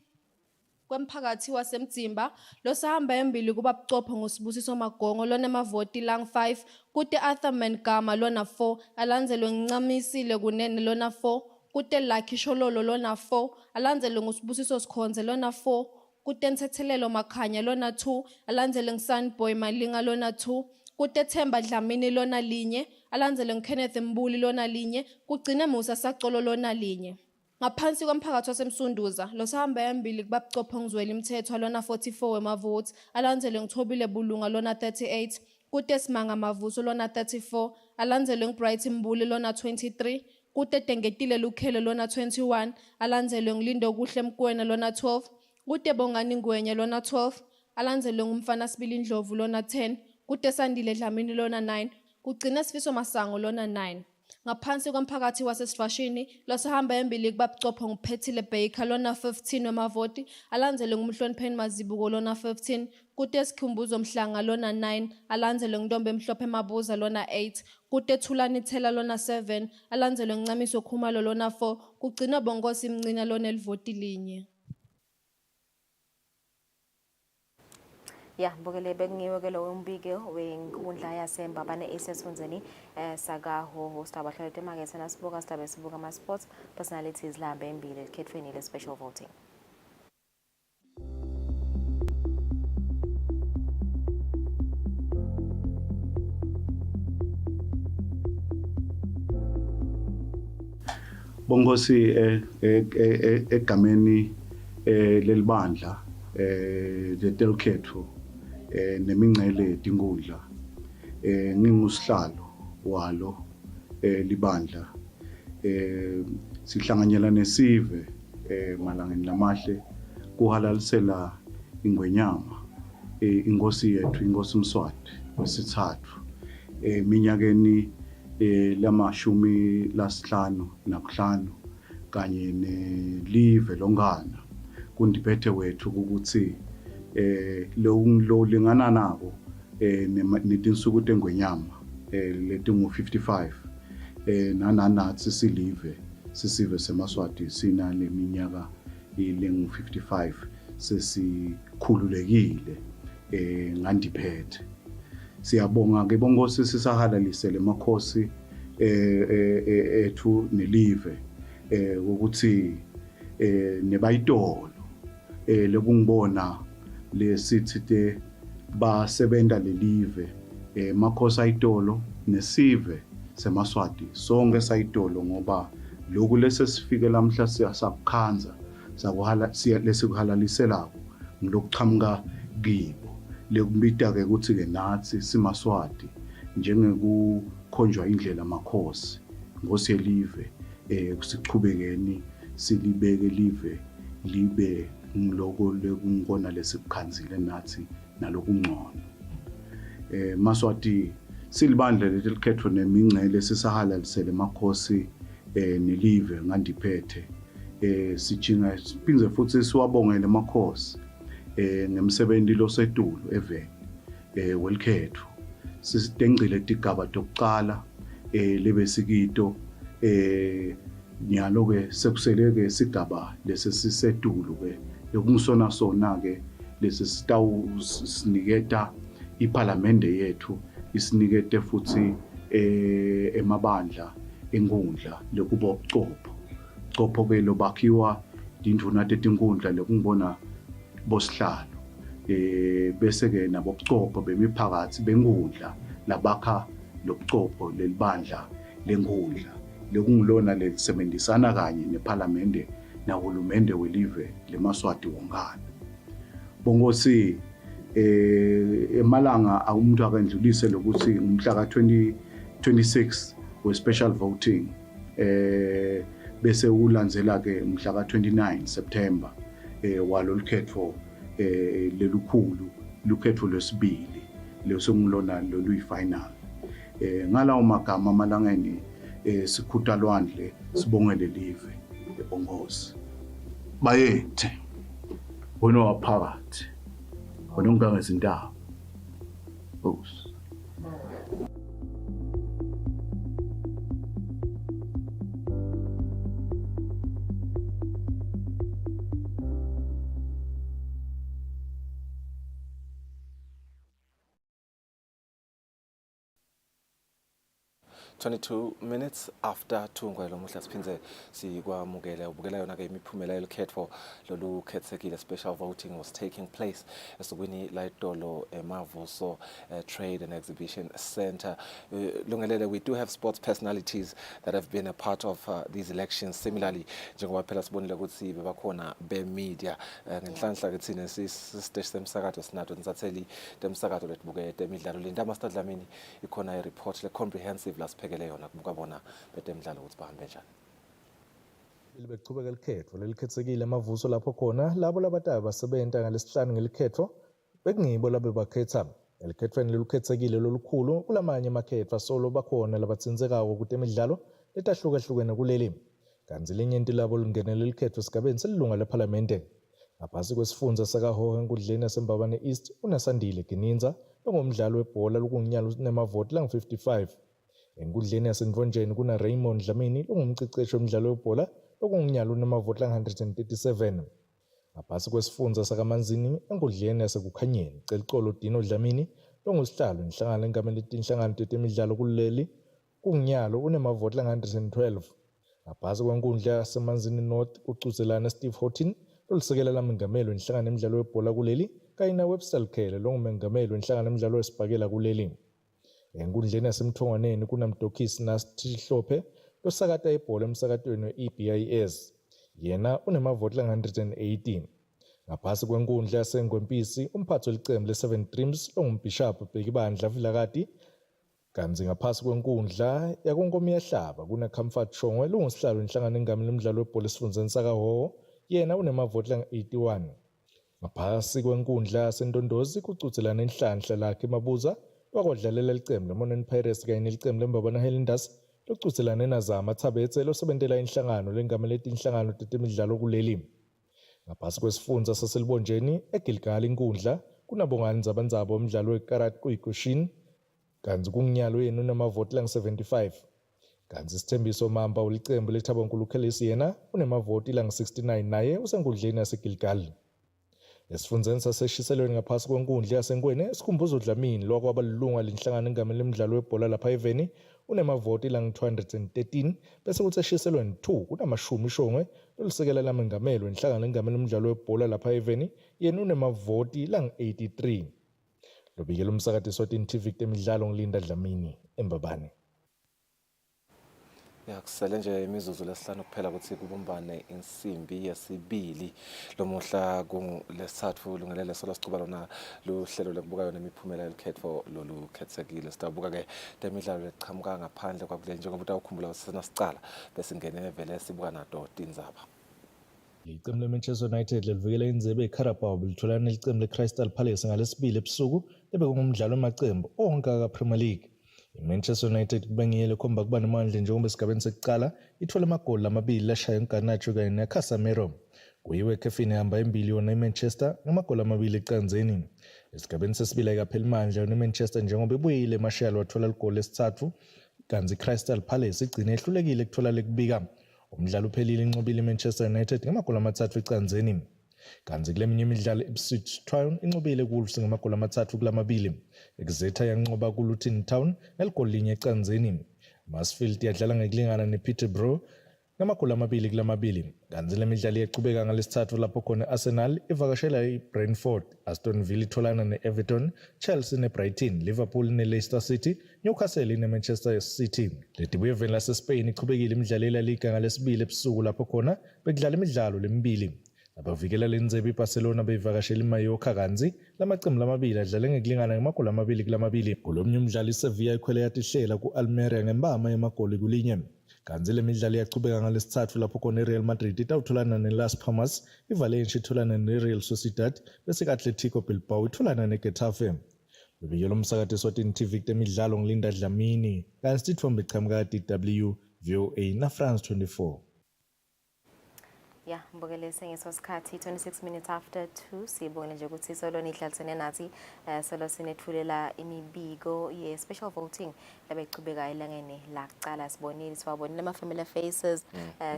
kwemphakathi waseMdzimba losahamba yambili kuba bucopho nguSibusiso Magongo lona mavoti lang-5 kute Arthur Mangama lona 4 alandzelwe nguNcamisile Kunene lona 4 kute Lucky Shololo lona 4 alandzelwe nguSibusiso Sikhonze lona 4 kute Nthethelelo Makhanya lona 2 alandzelwe nguSunboy Malinga lona 2 kute Themba Dlamini lona 1 alandzelwe nguKenneth Mbuli lona 1 kugcine Musa Sacolo lona 1. Ngaphansi komphakathi waseMsunduza losahamba yambili kuba bucopho nguZweli Mthethwa lona 44 wemavoti alandzelwe nguThobile Bulunga lona 38 kute Simanga Mavuso lona 34 alandzelwe nguBright Mbuli lona 23 kute Tengetile Lukhele lona 21 alandzelwe nguLindo Kuhle Mkwena lona 12 kute Bongani Ngwenya lona 12 alandzelwe nguMfana Sibilindlovu lona 10 kute Sandile Dlamini lona 9 kugcina Sifiso Masango lona 9. Ngaphansi komphakathi wasesifashini losahamba yambili kuba bucopho nguPhethile Baker lona 15 wemavoti alandzelwe nguMhlonipheni Mazibuko lona 15 kute Sikhumbuzo Mhlanga lona 9 alandzelwe nguNtombe Mhlophe Mabuza lona 8 kute Thulani Thela lona 7 alandzelwe nguNcamiso Khumalo lona 4 kugcina Bongosi Mncina lona elivoti 1. Ya mbukele bekungiwe ke lo umbiko wenkundla yaseMbabane esesifundeni sakaHhohho sitabahlala emakethe nasibuka sibuka ama sports personalities lahambe embili ekhethweni le special voting. Bongosi egameni lelibandla letelukhetho nemingcele tinkundla ngingusihlalo walo libandla sihlanganyela nesive malangeni lamahle kuhalalisela ingwenyama inkosi yethu inkosi Mswati wesithathu minyakeni lama-15 kanye nelive longana kundiphethe wethu ukuthi lo lingana nabo netinsuku tengwenyama letingu-55 nananathi sisive seMaswati sina leminyaka lengu-55 sesikhululekile ngandiphethe. Siyabonga ke bongosi sisahalalisele makhosi ethu nelive ukuthi nebayitolo lekungibona lesithi basebenta lelive makhosi ayitolo nesive seMaswati sonke sayitolo ngoba lokhu lesesifike lamhla siyasakukhanza lesikuhalaliselako ngilokuchamuka kibo lekubita ke ukuthi ke nathi siMaswati njengekukhonjwa indlela makhosi ngosi yelive sichubekeni silibeke live libe ngiloko lekungona lesikukhanzile nathi nalokungcono. Maswati silibandla letelukhetho nemingcele sisahalalisele makhosi nelive ngandiphethe sijinga siphinde futhi siwabongele amakhosi ngemsebenzi losetulu eveni welkhetho sisidengcile itigaba tokuqala lebe sikito nyalo ke sekuseleke sigaba lesesisetulu ke lokungisona sona ke lesi sitawu siniketa iParliament yethu isinikete futhi emabandla enkundla lokuba ubuchopho ke lobakhiwa induna tetinkundla lokungibona bosihlalo bese ke nabobuchopho bemiphakathi benkundla labakha lobuchopho lelibandla lenkundla lokungilona lelisebenzisana kanye neParliament nahulumende welive leMaswati wonkana bongosi emalanga umuntu akandlulise lokuthi ngumhla ka-26 we-special voting bese ulandzela ke umhla ka-29 September walolukhetho lelukhulu lukhetho lwesibili lesongilona loluyi-final ngalawo magama amalangeni sikhutha lwandle sibongele live ebongosi bayethe wena waphakathi wena ungangezindaba Bose 22 minutes after 2 ngwelo muhla siphinze sikwamukele ubukela yona ke imiphumela yelukhetho lolu khethekile special voting was taking place esukwini la Idolo Mavuso Trade and Exhibition Center. Lungelele, we do have sports personalities that have been a part of these elections. Similarly, njengoba phela sibonile ukuthi bebakhona be media ngenhlanhla ke thina sisiteshi semsakazo sinato nitsatheli temsakazo letbuke temidlalo lendaba stadlamini ikhona i report le comprehensive lasiphekele yona kubuka bona betemidlalo ukuthi bahambe njani. Beqhubeka elikhetho lelikhethekile amavuso lapho khona labo labataya basebenta ngalesihlanu ngelikhetho bekungibo labe bakhetha elikhethweni lelukhethekile lolukhulu kulamanye amakhetho solo bakhona labatsinzekako kutemidlalo letahlukahlukene kuleli kanzi linye into labo lingenele ilikhetho sigabeni selilunga leParliament ngaphasi kwesifundza sakahohe enkundleni yaseMbabane East uNasandile Gininza longumdlalo webhola lokunginyala unemavoti lang-55 enkundleni yaseNdvonjeni kuna Raymond Dlamini longumceceshi womdlalo webhola lokunginyala unemavoti lang-137 ngaphasi kwesifundza sakaManzini enkundleni yasekukhanyeni Celicolo Dino Dlamini longusihlalo inhlangano engamele itinhlangano tetemidlalo kuleli kunginyalo unemavoti lang-112 ngaphasi kwenkundla yaseManzini North uCuzelana Steve Horton lolusekela lamengameli wenhlangano emidlalo webhola kuleli kanye naWebster Khele longumengameli wenhlangano emidlalo wesibhakela kuleli enkundleni yasemthongwaneni kunamdokisi Nasihlophe losakata ibhola emsakatweni we-EBIS yena unemavoti lang-118 ngaphasi kwenkundla yasengwempisi umphathi welicembu le-7 Dreams longumbhishaphu Bhekibandla Vilakati kanzi ngaphasi kwenkundla yakunkomi yahlaba kuna Comfort Shongwe lungusihlalo inhlangano engamele umdlalo webhola esifundeni sakahoho yena unemavoti lang-81 ngaphasi kwenkundla yasendondozi kuCuzelana inhlanhla lakhe Mabuza wakudlalela ilicembu leMonon Pirates kanye nelicembu leMbabane Highlanders lokuCuzelana eNazama Thabetse losebentela inhlangano lengamele itinhlangano tetemidlalo kuleli ngaphasi kwesifundza saselibonjeni eGilgal inkundla kunabongani zabanzabo umdlalo wekarate kuyikushin kanzi kunginyalo yena unemavoti lang-75 kanzi Sithembiso Mamba ulicembu leThabankulu Khelisi yena unemavoti lang-69 naye usenkundleni yaseGilgal esifundzeni saseshiselweni ngaphasi kwenkundla yaseNkwene esikhumbuzo Dlamini lokwaba lilunga lenhlangano engamele imidlalo webhola lapha eveni unemavoti lang-213 bese kuthi eshiselweni 2 kunamashumi ishongwe lolusekela lamengameli wenhlangano engamele umdlalo webhola lapha eveni yena unemavoti lang-83 lobikela umsakati Eswatini TV temidlalo ngilinda Dlamini eMbabane. Kusele nje imizuzu lesihlanu kuphela ukuthi kubumbane insimbi yesibili lomuhla kulesithathu lungelele solo sicuba lona luhlelo lokubuka yona imiphumela yelukhetho lolu khethekile sitabuka ke temidlalo leqhamuka ngaphandle kwakuleli njengoba ukukhumbula usena sicala bese ngene vele sibuka nato Tindzaba. Iqembu leManchester United livikela indzebe eCarabao belitholana nelicembu leCrystal Palace ngalesibili ebusuku lebekungumdlalo wamacembu onke kaPremier League iManchester United kubangiyele khomba kuba namandla njengoba esigabeni sekuqala ithola amagoli amabili lashaya uGarnacho kanye neCasemiro. Kuyiwe ekhefini ehamba embili yona iManchester ngamagoli amabili ecanzeni. Esigabeni sesibili ayikapheli amandla yona iManchester njengoba ibuyile eMartial wathola igoli lesithathu kanti iCrystal Palace igcine ehlulekile ukuthola lekubika. Umdlalo uphelile inqobile iManchester United ngamagoli amathathu ecanzeni. Kanti kuleminye imidlalo Ipswich Town inqobile kuWolves ngamagoli amathathu kulamabili. Exeter yanqoba kuLuton Town ngeligoli linye ecanzeni. Mansfield yadlala ngekulingana nePeterborough ngamagoli amabili kulamabili. Kanti le midlalo iyaqhubeka ngalesithathu lapho khona Arsenal ivakashela iBrentford, Aston Villa itholana neEverton, Chelsea neBrighton, Liverpool neLeicester City, Newcastle neManchester City. Le dibuye eveni laseSpain iqhubekile imidlalo yeLa Liga ngalesibili ebusuku lapho khona bekudlala imidlalo lemibili. Abavikela lenzebe iBarcelona beyivakashela iMallorca kanzi lamaqembu lamabili adlale ngekulingana ngamagoli amabili kulamabili. Kulomnye umdlalo iSevilla ikhwele yathihlela kuAlmeria ngembama yamagoli kulinye. Kanzi le midlalo iyaqhubeka ngalesithathu lapho khona iReal Madrid itawutholana neLas Palmas, iValencia itholana neReal Sociedad bese iAtletico Bilbao itholana neGetafe. Bebiyelo umsakathi Eswatini TV kutemidlalo ngilinda Dlamini kanti sithombe iqhamuka DW VOA na France 24. Yeah, mbukelese ngesosikhathi 26 minutes after 2 sibone nje ukuthi solo nidlalisene nathi solo sinethulela imibiko ye special voting labeqhubeka elangene la kuqala sibabonile ama familiar faces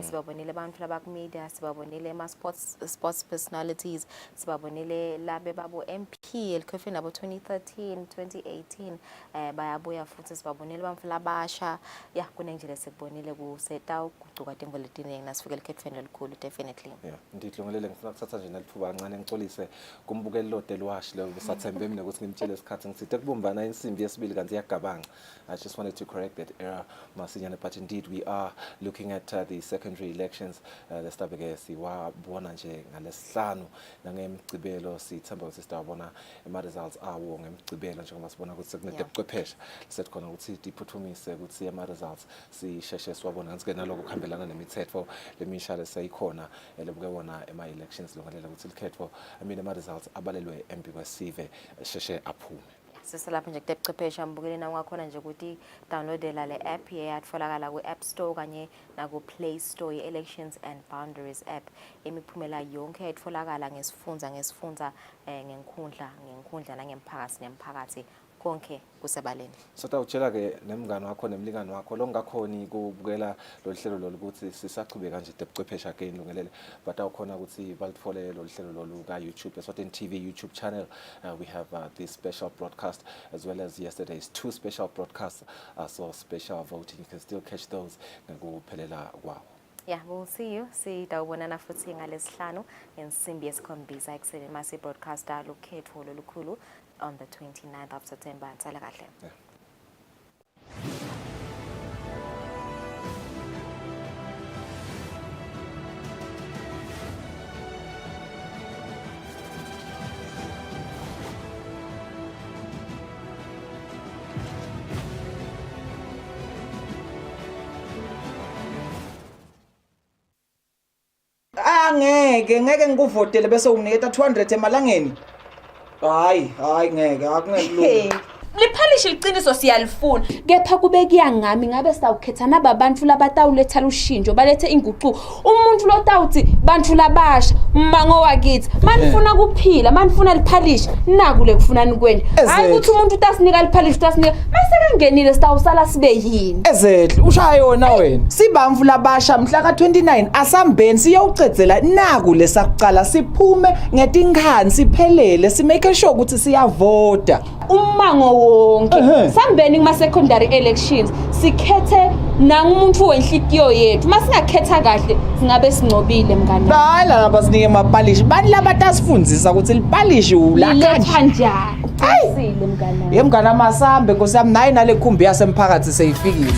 sibabonile abantu labakumedia sibabonile ama sports personalities sibabonile labe babo MP elikhofeni nabo 2013 2018 bayabuya futhi sibabonile abantu labasha yeah kunenje lesikubonile kuseta ukucuka tembo letini nasifikele ekhefeni elikhulu definitely. Yeah, ndidlongelele ngifuna ukuthatha nje nalithuba kancane ngicolise kumbukeli lode lwashi lo sathembe mina ukuthi ngimtshele isikhathi ngisithe kubumbana insimbi yesibili kanti iyagabanga. I just wanted to correct that error masinyane, but indeed we are looking at the secondary elections. Lestabeke siwabona nje ngalesihlanu nangemgcibelo sithemba ukuthi sitawabona ama results awo ngemgcibelo njengoba sibona ukuthi sekunedebuchwepheshe lisethi khona ukuthi diphuthumise ukuthi ama results sisheshe siwabona kanti ke naloko kuhambelana nemithetho lemishale seyikhona lebuke wona ema elections longalela ukuthi likhetho ama results abalelwe MP kwesive sheshe aphume. Siselapha nje kutebuchwepheshe mbukeli na ungakhona nje ukuthi downloadela le app yatfolakala ku App Store kanye na ku Play Store Elections and Boundaries app. Imiphumela yonke yatfolakala ngesifundza ngenkhundla nemphakathi konke kusebaleni. Sotawutshela ke nemngane wakho nemlingane wakho longakhoni kubukela lo hlelo lolu ukuthi sisachubeka nje debuchwepheshe again lungelele but awukhona ukuthi balithole lo hlelo lolu ka YouTube Eswatini TV YouTube channel. We have this special broadcast as well as yesterday's 2 special broadcasts, so special voting. You can still catch those ngokuphelela kwawo. Yeah, we'll see you. Sitawubonana futhi ngalesihlanu ngensimbi yesikhombisa ekuseni masi broadcaster lokhetho lolukhulu on the 29th of September. Sala kahle. Yeah. Ngeke ngikuvotele bese unginiketa 200 emalangeni. Hayi ngeke akungekulungile. Liphalishe iqiniso siyalifuna kepha kube kuyangami ngabe sawukhetha nababantu labatawuletha lushinjo balethe inguquko umuntu lotawuthi bantu labasha mmango wakithi manifuna kuphila manifuna liphalishe nakule kufunani kwenye hayi ukuthi umuntu utasinika liphalishe utasinika mase kangenile sitawusala sibe yini Ezehle ushaya yona wena sibamvu labasha mhla ka29 asambeni siyawucedzela nakule sakuqala siphume ngetinkhani siphelele simake sure ukuthi siyavota ummango wonke sambeni kuma secondary elections sikhethe nangumuntu wenhlikiyo yethu masingakhetha kahle singabe singcobile mngane hayi la basinike amapalishi bani labatasifundisa ukuthi lipalishi ulakanje njani asile mngane yemngane amasambe nkosiyami nayi nale khumbi yasemphakathi seyifikile